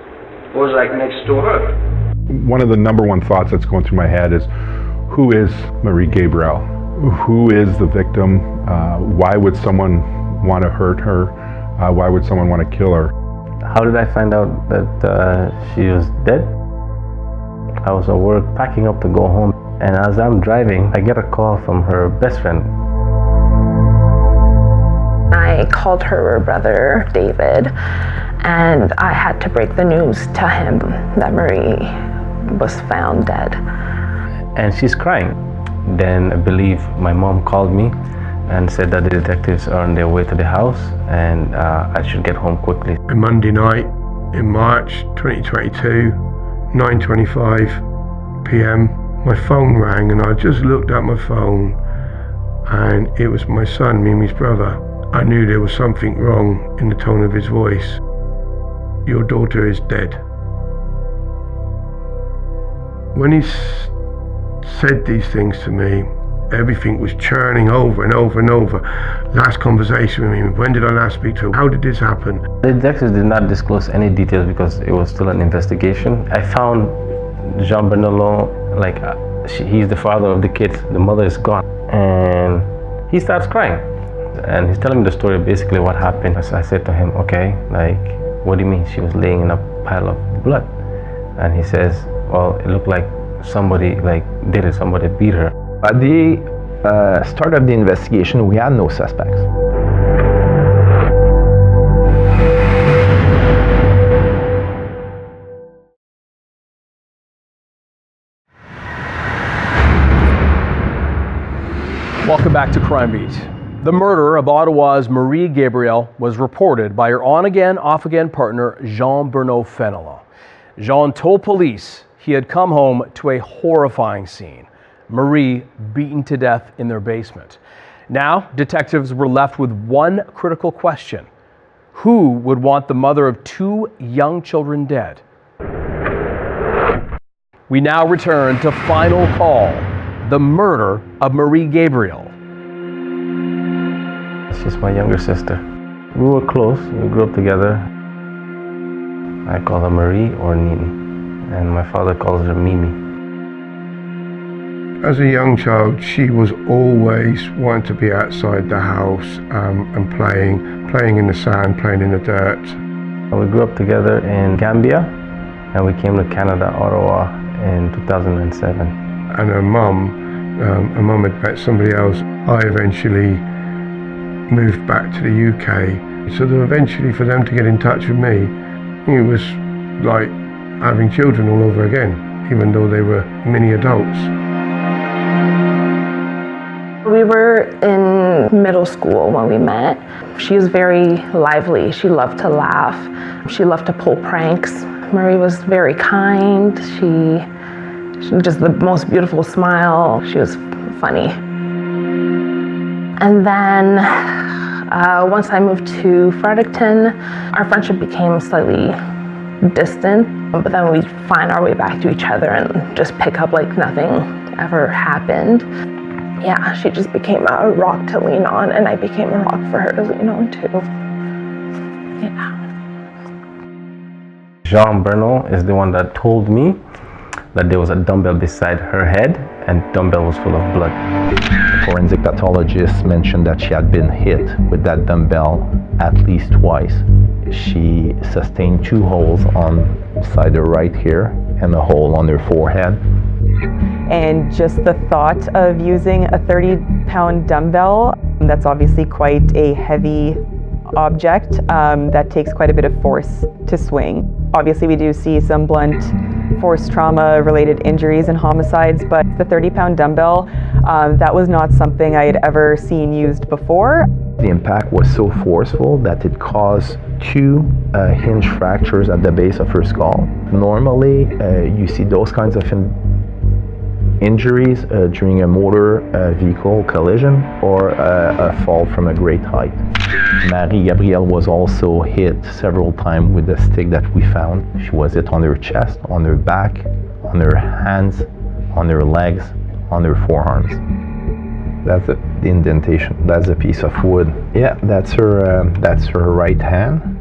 was like next to her. One of the number one thoughts that's going through my head is, who is Marie-Gabrielle? Who is the victim? Why would someone want to hurt her? Why would someone want to kill her? How did I find out that she was dead? I was at work packing up to go home, and as I'm driving, I get a call from her best friend. I called her brother, David, and I had to break the news to him that Marie was found dead. And she's crying. Then I believe my mom called me and said that the detectives are on their way to the house and I should get home quickly. A Monday night in March 2022, 9:25 p.m. my phone rang, and I just looked at my phone, and it was my son, Mimi's brother. I knew there was something wrong in the tone of his voice. Your daughter is dead. When he said these things to me, everything was churning over and over and over. Last conversation with me, when did I last speak to her? How did this happen? The detectives did not disclose any details because it was still an investigation. I found Jean Bernalon, he's the father of the kids, the mother is gone. And he starts crying. And he's telling me the story, basically what happened. I said to him, okay, what do you mean? She was laying in a pile of blood. And he says, well, it looked like somebody somebody beat her. At the start of the investigation, we had no suspects. Welcome back to Crime Beat. The murder of Ottawa's Marie-Gabrielle was reported by her on-again, off-again partner, Jean Fenelon. Jean told police he had come home to a horrifying scene. Marie beaten to death in their basement. Now, detectives were left with one critical question. Who would want the mother of 2 young children dead? We now return to Final Call, the murder of Marie-Gabrielle. She's my younger sister. We were close, we grew up together. I call her Marie or Nini, and my father calls her Mimi. As a young child, she was always wanting to be outside the house and playing in the sand, playing in the dirt. We grew up together in Gambia, and we came to Canada, Ottawa, in 2007. And her mum had met somebody else. I eventually moved back to the UK. So eventually for them to get in touch with me, it was like having children all over again, even though they were mini adults. We were in middle school when we met. She was very lively. She loved to laugh. She loved to pull pranks. Marie was very kind. She just the most beautiful smile. She was funny. And then once I moved to Fredericton, our friendship became slightly distant, but then we'd find our way back to each other and just pick up like nothing ever happened. Yeah, she just became a rock to lean on, and I became a rock for her to lean on too. Yeah. Jean Bernal is the one that told me that there was a dumbbell beside her head and the dumbbell was full of blood. Forensic pathologists mentioned that she had been hit with that dumbbell at least twice. She sustained 2 holes on side her right here and a hole on her forehead. And just the thought of using a 30-pound dumbbell, that's obviously quite a heavy object that takes quite a bit of force to swing. Obviously we do see some blunt force trauma related injuries and homicides, but the 30-pound dumbbell, that was not something I had ever seen used before. The impact was so forceful that it caused 2 hinge fractures at the base of her skull. Normally you see those kinds of injuries during a motor vehicle collision or a fall from a great height. Marie Gabriel was also hit several times with the stick that we found. She was hit on her chest, on her back, on her hands, on her legs, on her forearms. That's the indentation. That's a piece of wood. Yeah, that's her right hand.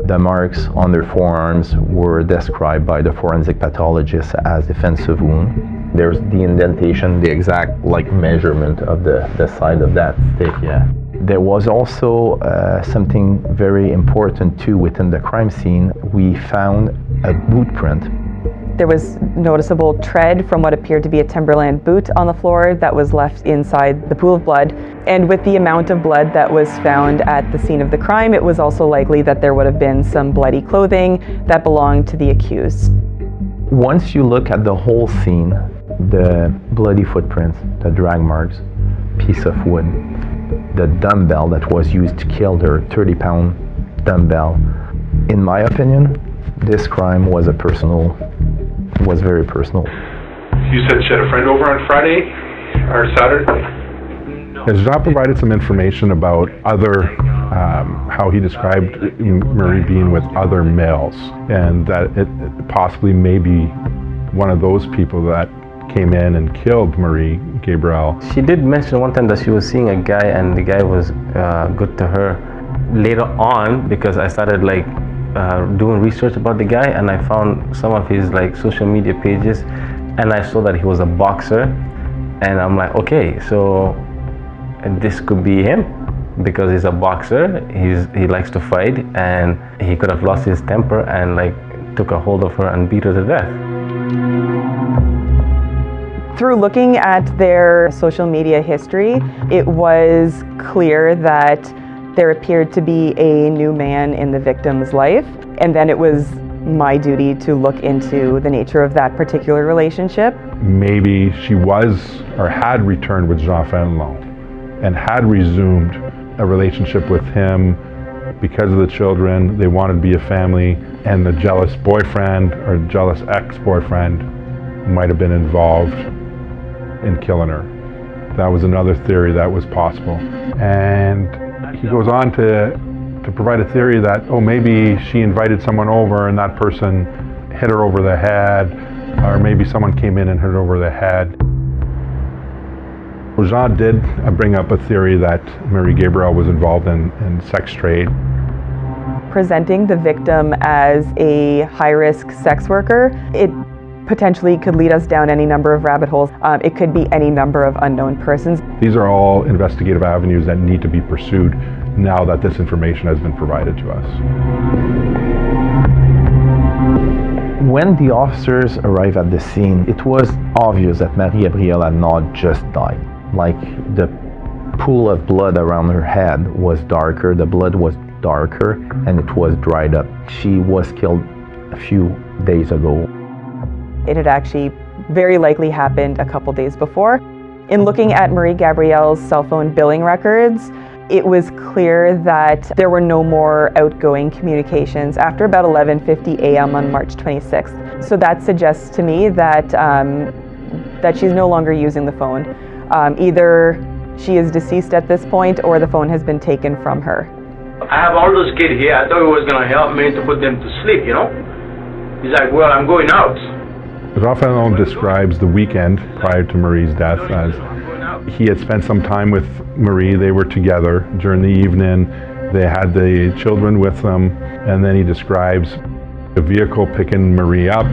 The marks on their forearms were described by the forensic pathologist as defensive wound. There's the indentation, the exact measurement of the side of that stick. Yeah. There was also something very important too within the crime scene. We found a boot print. There was noticeable tread from what appeared to be a Timberland boot on the floor that was left inside the pool of blood. And with the amount of blood that was found at the scene of the crime, it was also likely that there would have been some bloody clothing that belonged to the accused. Once you look at the whole scene, the bloody footprints, the drag marks, piece of wood, the dumbbell that was used to kill her, 30-pound dumbbell, in my opinion, this crime was very personal. You said she had a friend over on Friday or Saturday? Has Jean provided some information about how he described Marie being with other males, and that it possibly may be one of those people that came in and killed Marie Gabriel? She did mention one time that she was seeing a guy and the guy was good to her. Later on, because I started doing research about the guy, and I found some of his social media pages, and I saw that he was a boxer, and I'm like, okay, so this could be him because he's a boxer. He likes to fight, and he could have lost his temper and took a hold of her and beat her to death. Through looking at their social media history, it was clear that there appeared to be a new man in the victim's life, and then it was my duty to look into the nature of that particular relationship. Maybe she was or had returned with Jean Fenelon and had resumed a relationship with him because of the children. They wanted to be a family, and the jealous boyfriend or jealous ex-boyfriend might have been involved in killing her. That was another theory that was possible. And he goes on to provide a theory that, maybe she invited someone over and that person hit her over the head, or maybe someone came in and hit her over the head. Jean did bring up a theory that Marie Gabriel was involved in sex trade. Presenting the victim as a high-risk sex worker, it potentially could lead us down any number of rabbit holes. It could be any number of unknown persons. These are all investigative avenues that need to be pursued now that this information has been provided to us. When the officers arrived at the scene, it was obvious that Marie Gabriel had not just died. The pool of blood around her head was darker, the blood was darker, and it was dried up. She was killed a few days ago. It had actually very likely happened a couple days before. In looking at Marie Gabriel's cell phone billing records, it was clear that there were no more outgoing communications after about 11:50 a.m. on March 26th. So that suggests to me that that she's no longer using the phone. Either she is deceased at this point or the phone has been taken from her. I have all those kids here. I thought it was going to help me to put them to sleep, you know? He's like, well, I'm going out. Raphael describes the weekend prior to Marie's death as he had spent some time with Marie. They were together during the evening. They had the children with them. And then he describes a vehicle picking Marie up.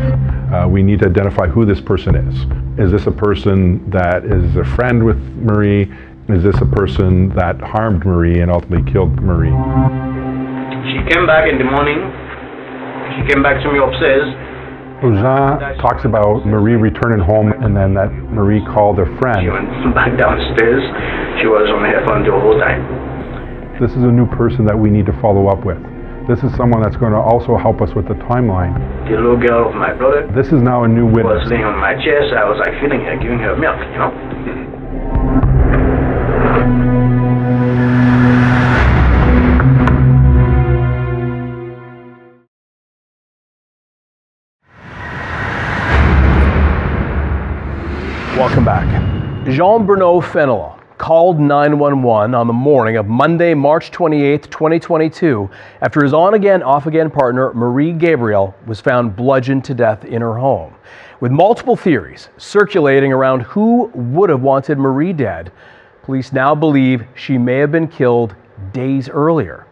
We need to identify who this person is. Is this a person that is a friend with Marie? Is this a person that harmed Marie and ultimately killed Marie? She came back in the morning. She came back to me upstairs. Jean talks about Marie returning home and then that Marie called her friend. She went back downstairs. She was on her phone the whole time. This is a new person that we need to follow up with. This is someone that's going to also help us with the timeline. The little girl of my brother This is now a new witness. was laying on my chest. I was like feeding her, giving her milk, you know. Welcome back. Jean-Bruno Fenelon called 911 on the morning of Monday, March 28, 2022, after his on-again, off-again partner, Marie Gabriel, was found bludgeoned to death in her home. With multiple theories circulating around who would have wanted Marie dead, police now believe she may have been killed days earlier.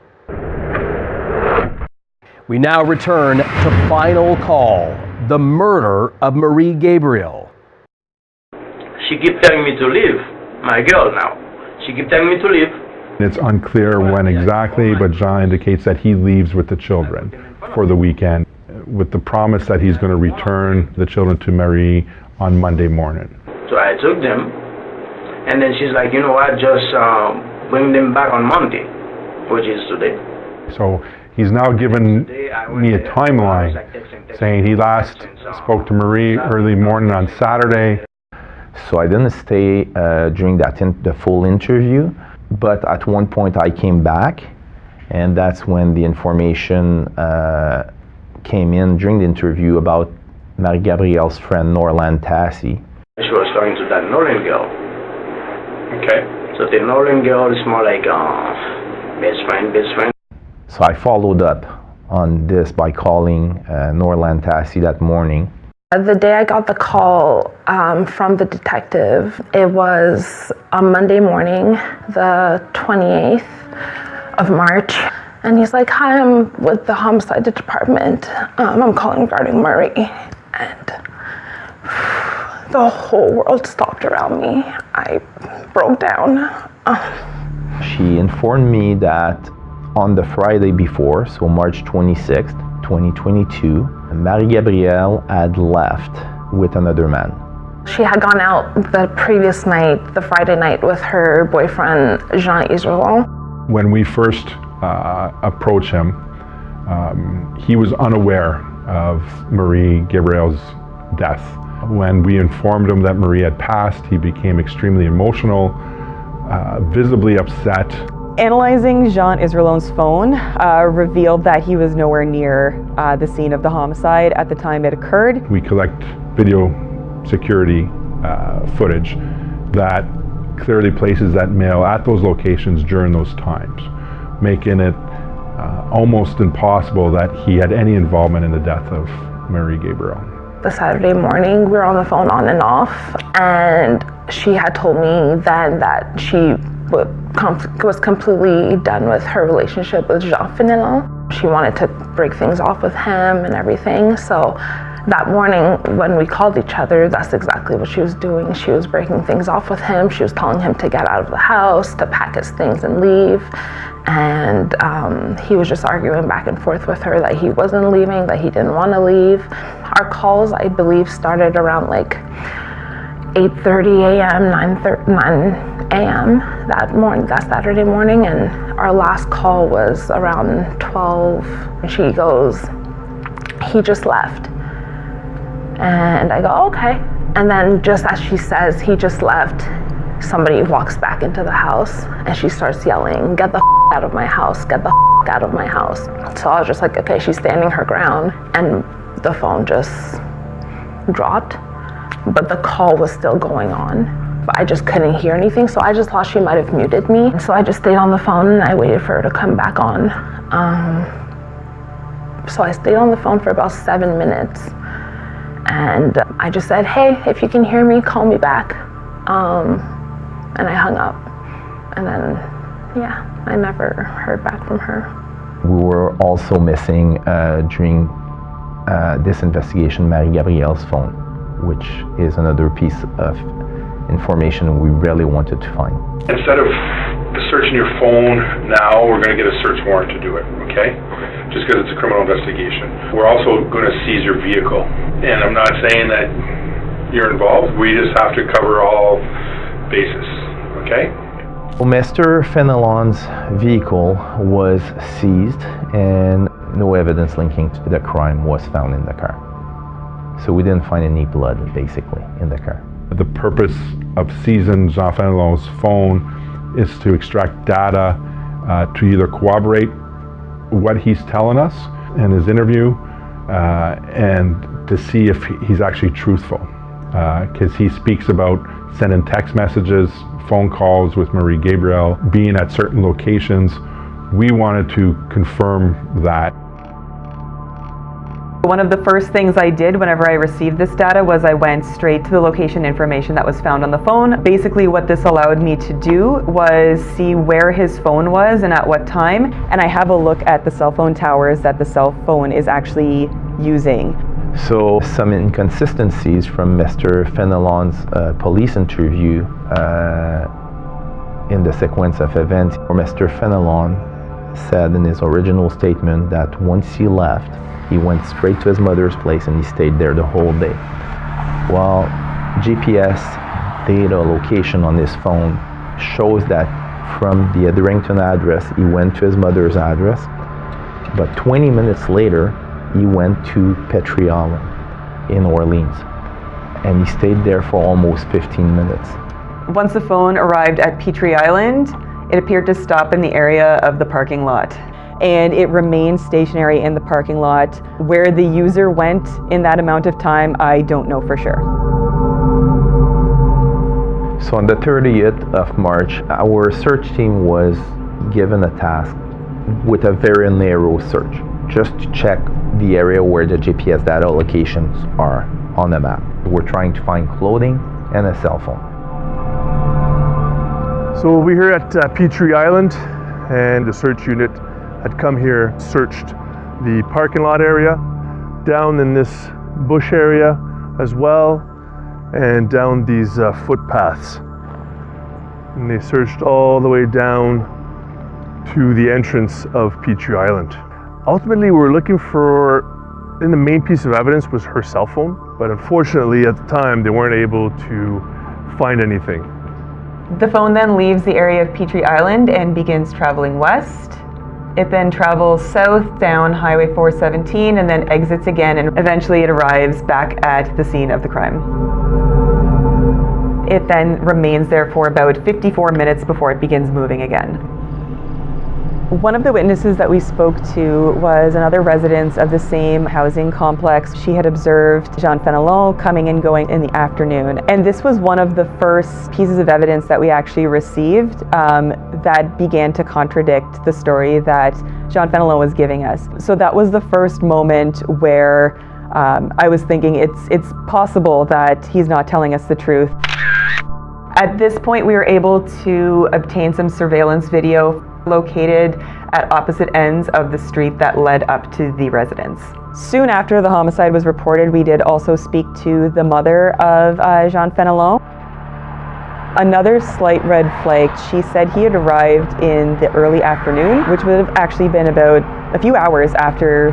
We now return to Final Call, the murder of Marie Gabriel. She keep telling me to leave. My girl now. She keep telling me to leave. It's unclear when exactly, but Jean indicates that he leaves with the children for the weekend with the promise that he's going to return the children to Marie on Monday morning. So I took them, and then she's like, you know what, just bring them back on Monday, which is today. So he's now given me a timeline saying he last spoke to Marie early morning on Saturday. So I didn't stay during the full interview, but at one point I came back, and that's when the information came in during the interview about Marie Gabriel's friend Norland Tassi. She was talking to that Norland girl. Okay. So the Norland girl is more like best friend. So I followed up on this by calling Norland Tassi that morning. The day I got the call from the detective, it was on Monday morning, the 28th of March. And he's like, hi, I'm with the homicide department. I'm calling regarding Marie. And the whole world stopped around me. I broke down. She informed me that on the Friday before, so March 26th, 2022, Marie Gabriel had left with another man. She had gone out the previous night, the Friday night, with her boyfriend, Jean-Israel. When we first approached him, he was unaware of Marie Gabriel's death. When we informed him that Marie had passed, he became extremely emotional, visibly upset. Analyzing Jean Israel's phone revealed that he was nowhere near the scene of the homicide at the time it occurred. We collect video security footage that clearly places that male at those locations during those times, making it almost impossible that he had any involvement in the death of Marie Gabriel. The Saturday morning, we were on the phone on and off, and she had told me then that she was completely done with her relationship with Jean Fenelon. She wanted to break things off with him and everything. So that morning when we called each other, that's exactly what she was doing. She was breaking things off with him. She was telling him to get out of the house, to pack his things and leave. And he was just arguing back and forth with her that he wasn't leaving, that he didn't want to leave. Our calls, I believe, started around like 8:30 a.m., 9 a.m. that morning, that Saturday morning, and our last call was around 12. And she goes, "He just left." And I go, "Okay." And then just as she says, "He just left," somebody walks back into the house and she starts yelling, "Get the out of my house, get the out of my house." So I was just like, okay, she's standing her ground, and the phone just dropped, but the call was still going on. But I just couldn't hear anything, so I just thought she might have muted me. So I just stayed on the phone and I waited for her to come back on. So I stayed on the phone for about 7 minutes, and I just said, "Hey, if you can hear me, call me back." And I hung up, and then, yeah, I never heard back from her. We were also missing during this investigation Marie-Gabrielle's phone, which is another piece of information we really wanted to find. Instead of searching your phone now, we're going to get a search warrant to do it, okay? Just because it's a criminal investigation. We're also going to seize your vehicle. And I'm not saying that you're involved. We just have to cover all bases, okay? Well, Mr. Fenelon's vehicle was seized and no evidence linking to the crime was found in the car. So we didn't find any blood, basically, in the car. The purpose of seizing Jean Fenelon's phone is to extract data to either corroborate what he's telling us in his interview and to see if he's actually truthful. Because he speaks about sending text messages, phone calls with Marie-Gabrielle, being at certain locations. We wanted to confirm that. One of the first things I did whenever I received this data was I went straight to the location information that was found on the phone. Basically what this allowed me to do was see where his phone was and at what time, and I have a look at the cell phone towers that the cell phone is actually using. So some inconsistencies from Mr. Fenelon's police interview in the sequence of events. Mr. Fenelon said in his original statement that once he left, he went straight to his mother's place and he stayed there the whole day. Well, GPS data location on his phone shows that from the Edrington address, he went to his mother's address, but 20 minutes later, he went to Petrie Island in Orleans, and he stayed there for almost 15 minutes. Once the phone arrived at Petrie Island, it appeared to stop in the area of the parking lot. And it remained stationary in the parking lot. Where the user went in that amount of time, I don't know for sure. So on the 30th of March, our search team was given a task with a very narrow search, just to check the area where the GPS data locations are on the map. We're trying to find clothing and a cell phone. So we're here at Petrie Island, and the search unit had come here, searched the parking lot area, down in this bush area as well, and down these footpaths. And they searched all the way down to the entrance of Petrie Island. Ultimately, we were looking for, and the main piece of evidence was her cell phone, but unfortunately at the time they weren't able to find anything. The phone then leaves the area of Petrie Island and begins traveling west. It then travels south down Highway 417 and then exits again, and eventually it arrives back at the scene of the crime. It then remains there for about 54 minutes before it begins moving again. One of the witnesses that we spoke to was another resident of the same housing complex. She had observed Jean Fenelon coming and going in the afternoon. And this was one of the first pieces of evidence that we actually received that began to contradict the story that Jean Fenelon was giving us. So that was the first moment where I was thinking it's possible that he's not telling us the truth. At this point, we were able to obtain some surveillance video located at opposite ends of the street that led up to the residence. Soon after the homicide was reported, we did also speak to the mother of Jean Fenelon. Another slight red flag, she said he had arrived in the early afternoon, which would have actually been about a few hours after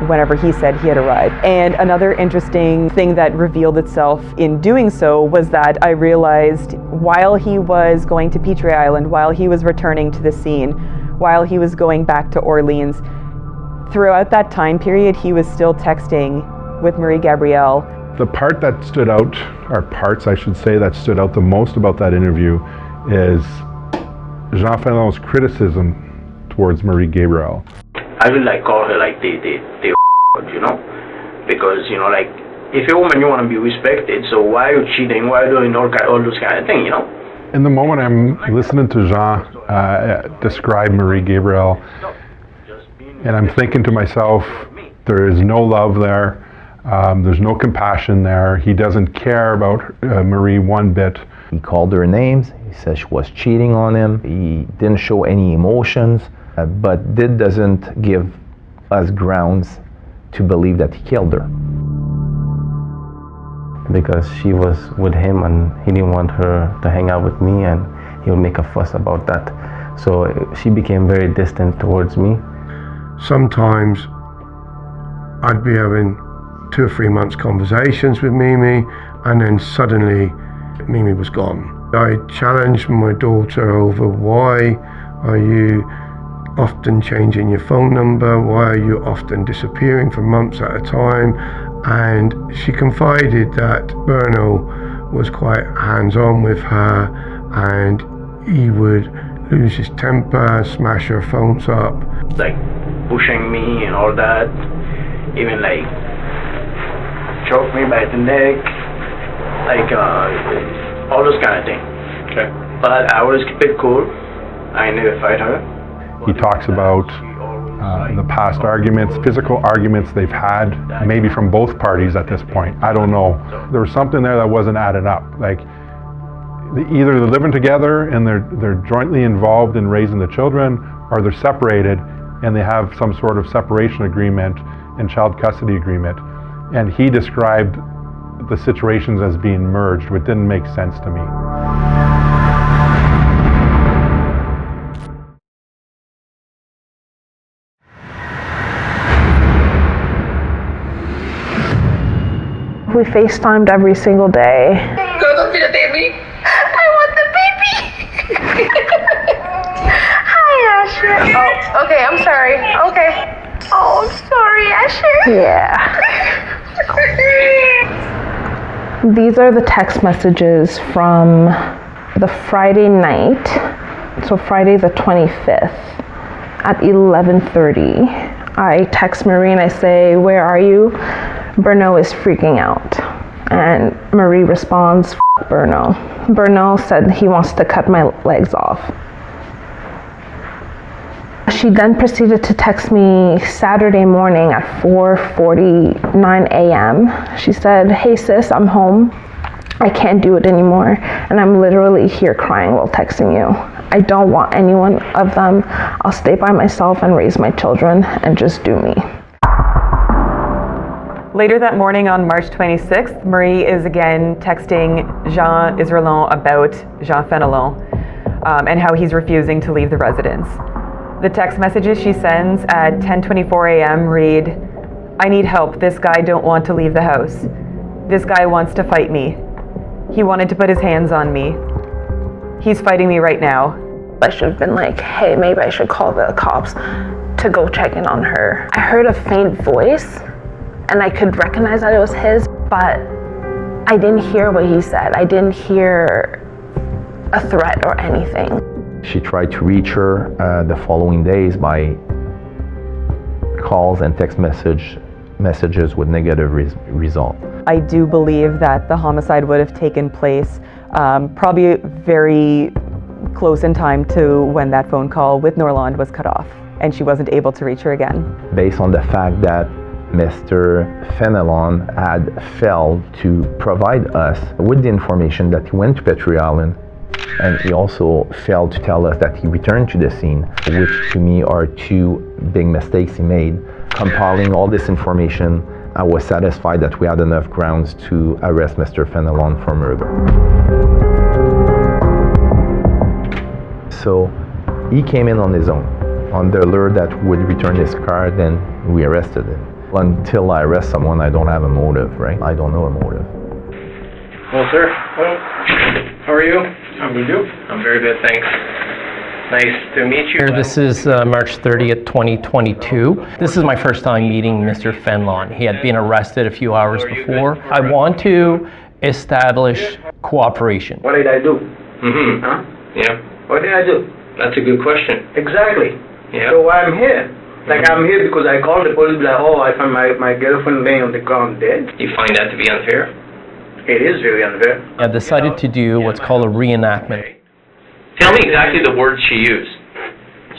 whenever he said he had arrived. And another interesting thing that revealed itself in doing so was that I realized while he was going to Petrie Island, while he was returning to the scene, while he was going back to Orleans, throughout that time period, he was still texting with Marie Gabriel. The part that stood out, or parts I should say, that stood out the most about that interview is Jean Fenelon's criticism towards Marie Gabriel. I will like call her like the you know, because you know, like if a woman you want to be respected, so why are you cheating? Why are you doing all those kind of things, you know? In the moment I'm listening to Jean describe Marie Gabriel, and I'm thinking to myself, there is no love there. There's no compassion there. He doesn't care about Marie one bit. He called her names. He said she was cheating on him. He didn't show any emotions, but that doesn't give us grounds to believe that he killed her. Because she was with him and he didn't want her to hang out with me, and he would make a fuss about that. So she became very distant towards me. Sometimes I'd be having 2 or 3 months conversations with Mimi, and then suddenly Mimi was gone. I challenged my daughter over, why are you often changing your phone number? Why are you often disappearing for months at a time? And she confided that Berno was quite hands-on with her, and he would lose his temper, smash her phones up. Like pushing me and all that, even like choke me by the neck, like all those kind of things. Okay. But I always keep it cool. I never fight her. He talks about the past arguments, physical arguments they've had, maybe from both parties at this point. I don't know. There was something there that wasn't added up. Like either they're living together and they're jointly involved in raising the children, or they're separated and they have some sort of separation agreement and child custody agreement. And he described the situations as being merged, which didn't make sense to me. We FaceTimed every single day. No, don't be the baby. I want the baby. Hi, Asher. Oh, okay, I'm sorry. Okay. Oh, I'm sorry, Asher. Yeah. These are the text messages from the Friday night, so Friday the 25th at 11:30. I text Marie and I say, "Where are you? Berno is freaking out." And Marie responds, "F Berno." Berno said he wants to cut my legs off. She then proceeded to text me Saturday morning at 4:49 a.m. She said, "Hey sis, I'm home. I can't do it anymore. And I'm literally here crying while texting you. I don't want any one of them. I'll stay by myself and raise my children and just do me." Later that morning on March 26th, Marie is again texting Jean Israelon about Jean Fenelon and how he's refusing to leave the residence. The text messages she sends at 10:24 a.m. read, "I need help. This guy don't want to leave the house. This guy wants to fight me. He wanted to put his hands on me. He's fighting me right now." I should have been like, "Hey, maybe I should call the cops to go check in on her." I heard a faint voice and I could recognize that it was his, but I didn't hear what he said. I didn't hear a threat or anything. She tried to reach her the following days by calls and text messages with negative result. I do believe that the homicide would have taken place probably very close in time to when that phone call with Norland was cut off and she wasn't able to reach her again. Based on the fact that Mr. Fenelon had failed to provide us with the information that he went to Petrie Island, and he also failed to tell us that he returned to the scene, which to me are two big mistakes he made. Compiling all this information, I was satisfied that we had enough grounds to arrest Mr. Fenelon for murder. So he came in on his own. On the alert that would return his car, then we arrested him. Until I arrest someone, I don't have a motive, right? I don't know a motive. Well, sir. Well, how are you? I'm good. You? I'm very good, thanks. Nice to meet you. This is March 30th, 2022. This is my first time meeting Mr. Fenlon. He had been arrested a few hours before. I want to establish cooperation. What did I do? Mm-hmm. Huh? Yeah. What did I do? That's a good question. Exactly. Yeah. So why I'm here? Like I'm here because I called the police like, oh, I found my girlfriend laying on the ground dead. You find that to be unfair? It is very unfair. I decided to do what's called a reenactment. Tell me exactly the words she used.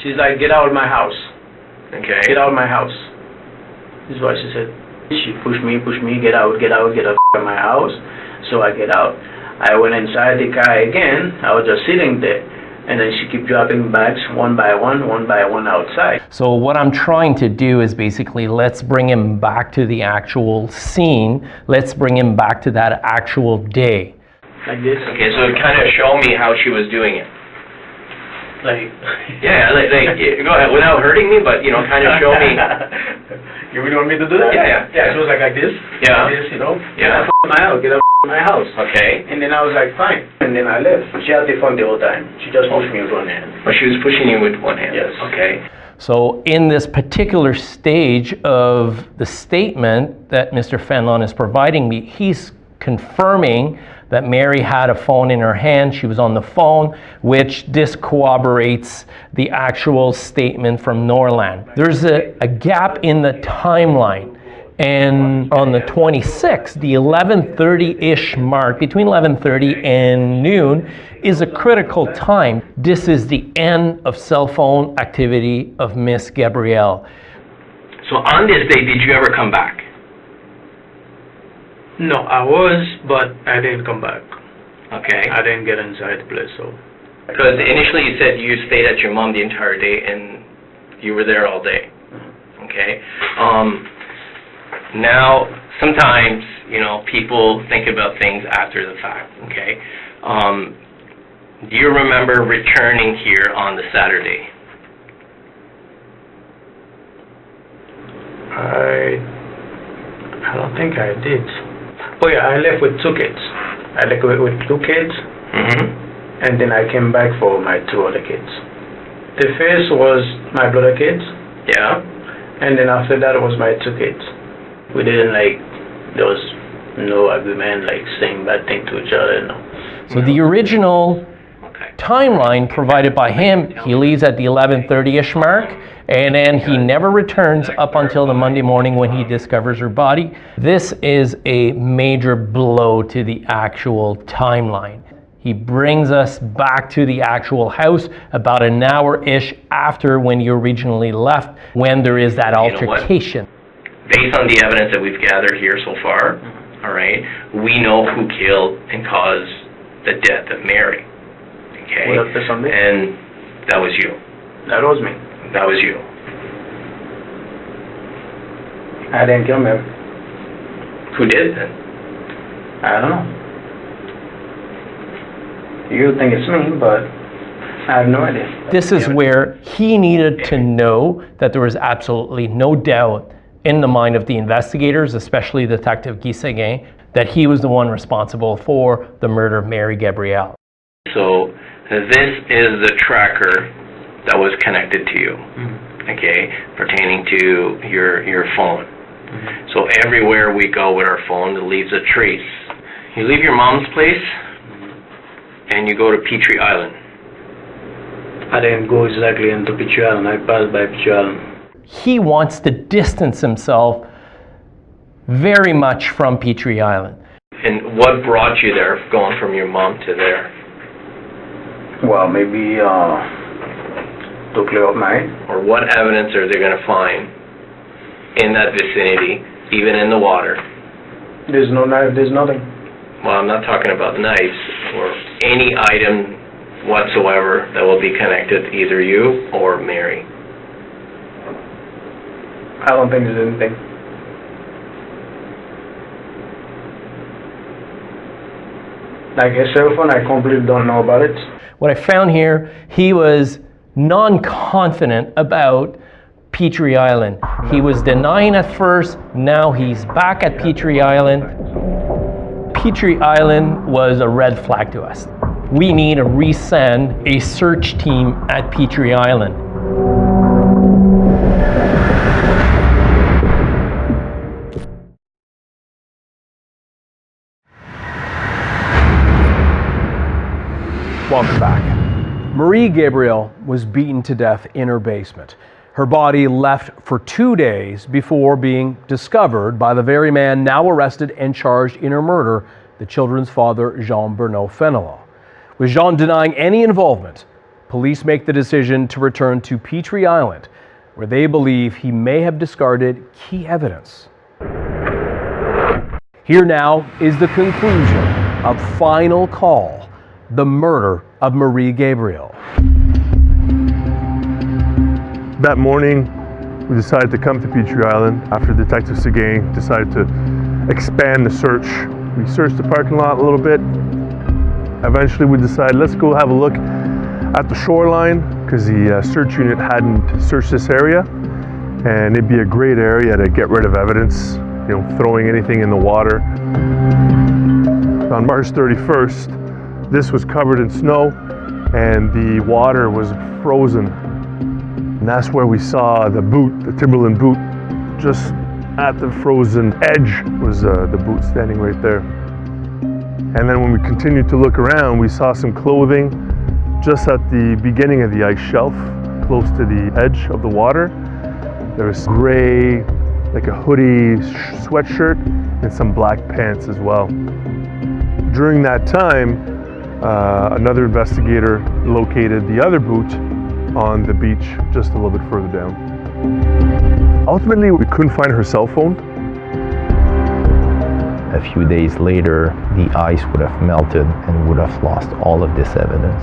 She's like, get out of my house. Okay. Get out of my house. This is what she said. She pushed me, get out of my house. So I get out. I went inside the car again. I was just sitting there. And then she kept dropping bags one by one outside. So what I'm trying to do is basically, let's bring him back to the actual scene. Let's bring him back to that actual day. Like this. Okay, so kind of show me how she was doing it. Like, yeah, like go ahead, without hurting me, but, kind of show me. You really want me to do that? Yeah. She was like this. Yeah. Like this, Yeah. Get out of my house. Okay. And then I was like, fine. And then I left. She had the phone the whole time. She just pushed me with one hand. But she was pushing you with one hand? Yes. Okay. So in this particular stage of the statement that Mr. Fenlon is providing me, he's confirming that Mary had a phone in her hand. She was on the phone, which discorroborates the actual statement from Norland. There's a gap in the timeline. And on the 26th, the 11:30-ish mark, between 11:30 and noon, is a critical time. This is the end of cell phone activity of Miss Gabrielle. So on this day, did you ever come back? No, I was, but I didn't come back. Okay. I didn't get inside the place, so. Because initially you said you stayed at your mom the entire day and you were there all day. Okay. Now, sometimes, people think about things after the fact, okay? Do you remember returning here on the Saturday? I don't think I did. Oh yeah, I left with 2 kids. I left with 2 kids, and then I came back for my 2 other kids. The first was my brother kids. Yeah. And then after that was my 2 kids. We didn't there was no agreement saying bad things to each other, no. So the original timeline provided by him, he leaves at the 11:30-ish mark, and then he never returns up until the Monday morning when he discovers her body. This is a major blow to the actual timeline. He brings us back to the actual house about an hour-ish after when you originally left, when there is that altercation. Based on the evidence that we've gathered here so far, all right, we know who killed and caused the death of Mary. Okay? Well, that's on me. And that was you. That was me. That was you. I didn't kill Mary. Who did then? I don't know. You think it's me, but I have no idea. This is where he needed to know that there was absolutely no doubt in the mind of the investigators, especially Detective Guy Seguin, that he was the one responsible for the murder of Mary Gabrielle. So this is the tracker that was connected to you, okay, pertaining to your phone. So everywhere we go with our phone, it leaves a trace. You leave your mom's place, and you go to Petrie Island. I didn't go exactly into Petrie Island. I passed by Petrie Island. He wants to distance himself very much from Petrie Island. And what brought you there, going from your mom to there? Well, maybe to clear up my head. Or what evidence are they going to find in that vicinity, even in the water? There's no knife, there's nothing. Well, I'm not talking about knives or any item whatsoever that will be connected to either you or Mary. I don't think there's anything. Like a cell phone, I completely don't know about it. What I found here, he was non-confident about Petrie Island. He was denying at first, now he's back at Petrie Island. Petrie Island was a red flag to us. We need to resend a search team at Petrie Island. Welcome back. Marie Gabriel was beaten to death in her basement. Her body left for 2 days before being discovered by the very man now arrested and charged in her murder, the children's father, Jean-Bernard Fenelon. With Jean denying any involvement, police make the decision to return to Petrie Island, where they believe he may have discarded key evidence. Here now is the conclusion of Final Call, the murder of Marie Gabriel. That morning, we decided to come to Petrie Island after Detective Seguin decided to expand the search. We searched the parking lot a little bit. Eventually, we decided let's go have a look at the shoreline because the search unit hadn't searched this area, and it'd be a great area to get rid of evidence, you know, throwing anything in the water. On March 31st, this was covered in snow and the water was frozen. And that's where we saw the boot, the Timberland boot, just at the frozen edge was the boot standing right there. And then when we continued to look around, we saw some clothing just at the beginning of the ice shelf, close to the edge of the water. There was gray, like a hoodie sweatshirt, and some black pants as well. During that time, another investigator located the other boot on the beach just a little bit further down. Ultimately, we couldn't find her cell phone. A few days later, the ice would have melted and would have lost all of this evidence.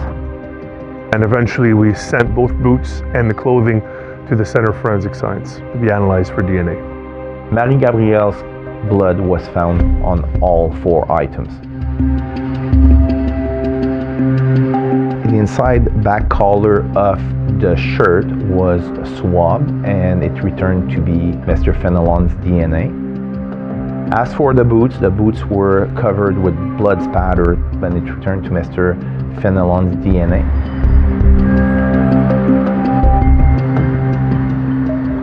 And eventually we sent both boots and the clothing to the Center of Forensic Science to be analyzed for DNA. Marie Gabriel's blood was found on all 4 items. The inside back collar of the shirt was swabbed and it returned to be Mr. Fenelon's DNA. As for the boots were covered with blood spatter and it returned to Mr. Fenelon's DNA.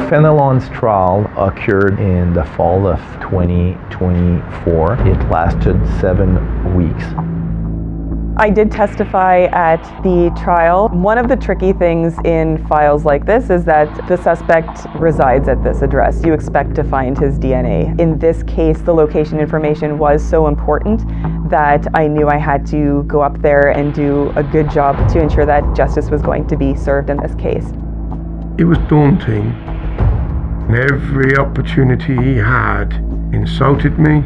Fenelon's trial occurred in the fall of 2024. It lasted 7 weeks. I did testify at the trial. One of the tricky things in files like this is that the suspect resides at this address. You expect to find his DNA. In this case, the location information was so important that I knew I had to go up there and do a good job to ensure that justice was going to be served in this case. It was daunting. Every opportunity he had insulted me.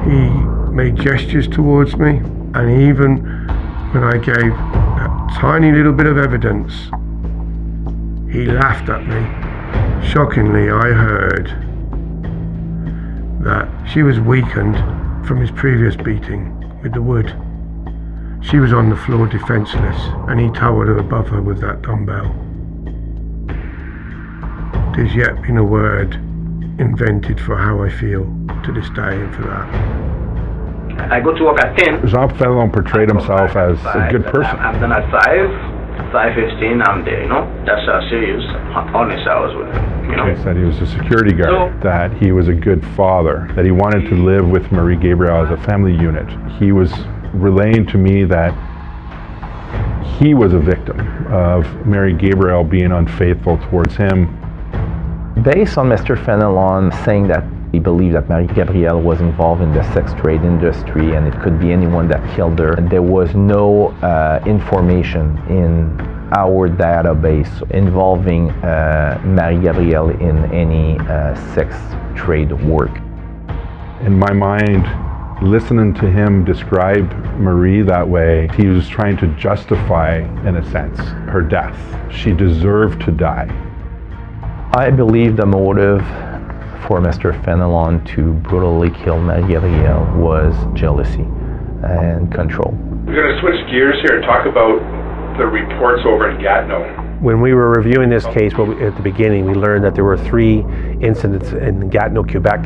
He made gestures towards me. And even when I gave that tiny little bit of evidence, he laughed at me. Shockingly, I heard that she was weakened from his previous beating with the wood. She was on the floor defenseless, and he towered above her with that dumbbell. There's yet been a word invented for how I feel to this day, and for that. I go to work at 10. Jean Fenelon portrayed himself as a good person. I'm done at 5:15, I'm there, you know? That's how serious, honest I was with him, you know? He said he was a security guard, that he was a good father, that he wanted to live with Marie Gabriel as a family unit. He was relaying to me that he was a victim of Marie Gabriel being unfaithful towards him. Based on Mr. Fenelon saying that he believed that Marie Gabriel was involved in the sex trade industry and it could be anyone that killed her, there was no information in our database involving Marie Gabriel in any sex trade work. In my mind, listening to him describe Marie that way, he was trying to justify, in a sense, her death. She deserved to die. I believe the motive for Mr. Fenelon to brutally kill Marie Gabriel was jealousy and control. We're going to switch gears here and talk about the reports over in Gatineau. When we were reviewing this case at the beginning, we learned that there were 3 incidents in Gatineau, Quebec.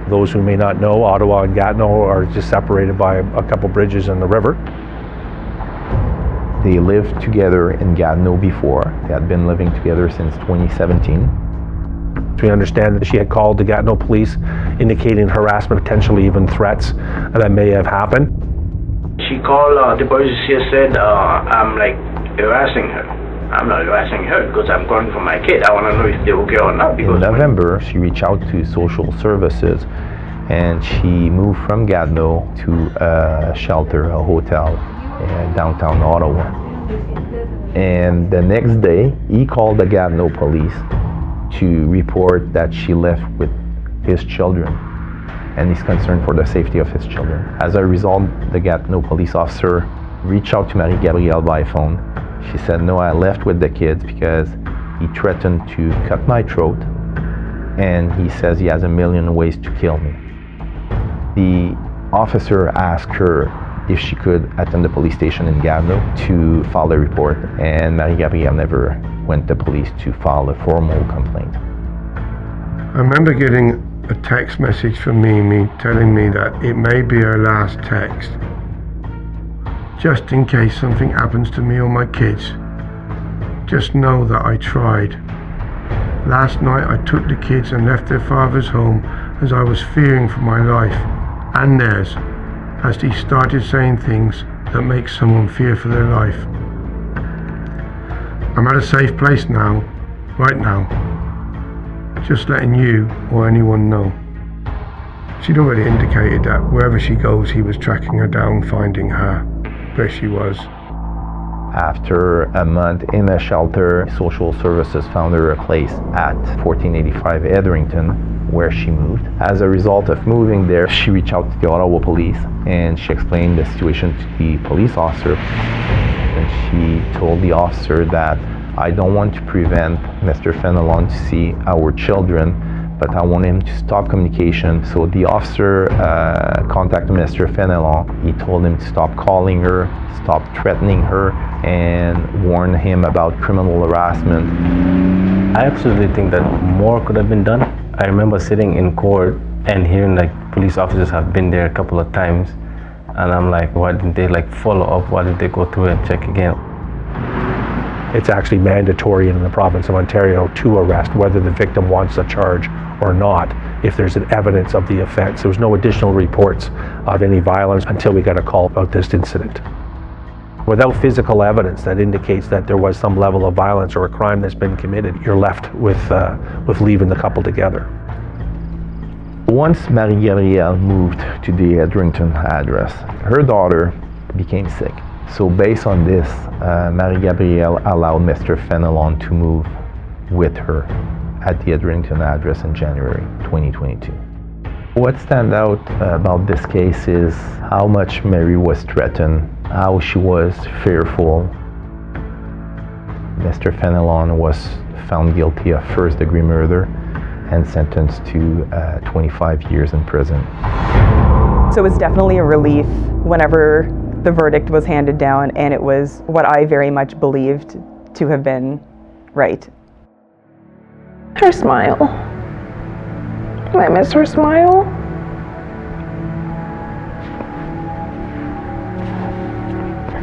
Those who may not know, Ottawa and Gatineau are just separated by a couple bridges in the river. They lived together in Gatineau before. They had been living together since 2017. We understand that she had called the Gatineau police indicating harassment, potentially even threats that may have happened. She called the police. She said, I'm like harassing her. I'm not harassing her because I'm calling for my kid. I want to know if they're okay or not. In November, she reached out to social services and she moved from Gatineau to a shelter, a hotel in downtown Ottawa. And the next day, he called the Gatineau police to report that she left with his children and he's concerned for the safety of his children. As a result, the Gatineau police officer reached out to Marie-Gabrielle by phone. She said, no, I left with the kids because he threatened to cut my throat and he says he has a million ways to kill me. The officer asked her if she could attend the police station in Gatineau to file a report, and Marie-Gabrielle never went to police to file a formal complaint. I remember getting a text message from Mimi telling me that it may be her last text. Just in case something happens to me or my kids, just know that I tried. Last night I took the kids and left their father's home as I was fearing for my life and theirs, as he started saying things that make someone fear for their life. I'm at a safe place now, right now, just letting you or anyone know. She'd already indicated that wherever she goes, he was tracking her down, finding her where she was. After a month in a shelter, social services found her a place at 1485 Etherington, where she moved. As a result of moving there, she reached out to the Ottawa police and she explained the situation to the police officer. And she told the officer that I don't want to prevent Mr. Fenelon to see our children, but I want him to stop communication. So the officer contacted Mr. Fenelon. He told him to stop calling her, stop threatening her, and warn him about criminal harassment. I absolutely think that more could have been done. I remember sitting in court and hearing like police officers have been there a couple of times, and I'm like, why didn't they like follow up? Why did they go through and check again? It's actually mandatory in the province of Ontario to arrest whether the victim wants a charge or not if there's an evidence of the offense. There was no additional reports of any violence until we got a call about this incident. Without physical evidence that indicates that there was some level of violence or a crime that's been committed, you're left with leaving the couple together. Once Marie-Gabrielle moved to the Etherington address, her daughter became sick. So based on this, Marie-Gabrielle allowed Mr. Fenelon to move with her at the Etherington address in January 2022. What stands out about this case is how much Mary was threatened, how she was fearful. Mr. Fenelon was found guilty of first-degree murder and sentenced to 25 years in prison. So it was definitely a relief whenever the verdict was handed down, and it was what I very much believed to have been right. Her smile. I miss her smile.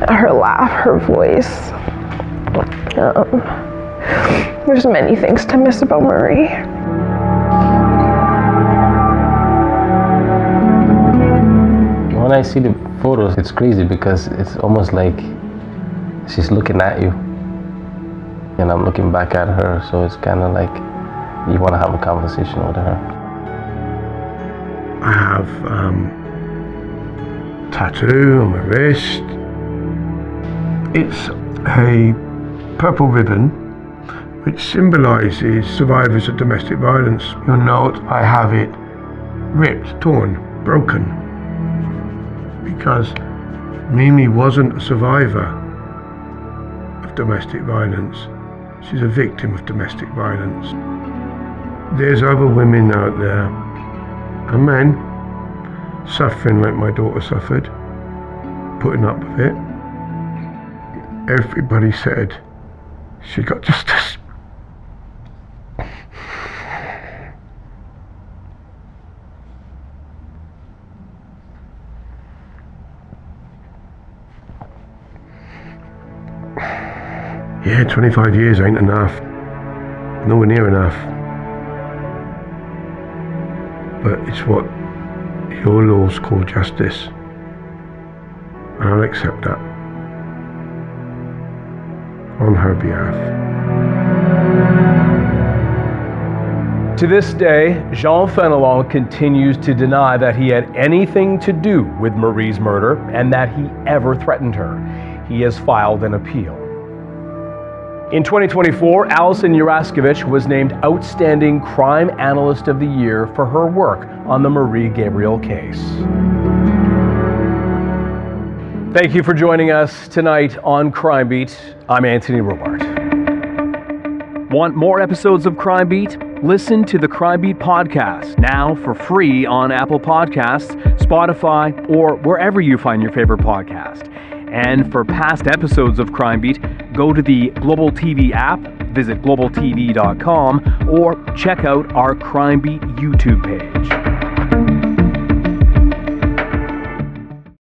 Her laugh, her voice. There's many things to miss about Marie. When I see the photos, it's crazy because it's almost like she's looking at you and I'm looking back at her, so it's kind of like you want to have a conversation with her. I have tattoo on my wrist. It's a purple ribbon which symbolizes survivors of domestic violence. You'll note I have it ripped, torn, broken, because Mimi wasn't a survivor of domestic violence. She's a victim of domestic violence. There's other women out there, and men, suffering like my daughter suffered, putting up with it. Everybody said she got justice. Yeah, 25 years ain't enough. Nowhere near enough. But it's what your laws call justice. And I'll accept that. On her behalf. To this day, Jean Fenelon continues to deny that he had anything to do with Marie's murder and that he ever threatened her. He has filed an appeal. In 2024, Alison Yuraskovich was named Outstanding Crime Analyst of the Year for her work on the Marie Gabriel case. Thank you for joining us tonight on Crime Beat. I'm Anthony Robart. Want more episodes of Crime Beat? Listen to the Crime Beat podcast now for free on Apple Podcasts, Spotify, or wherever you find your favorite podcast. And for past episodes of Crime Beat, go to the Global TV app, visit globaltv.com, or check out our Crime Beat YouTube page.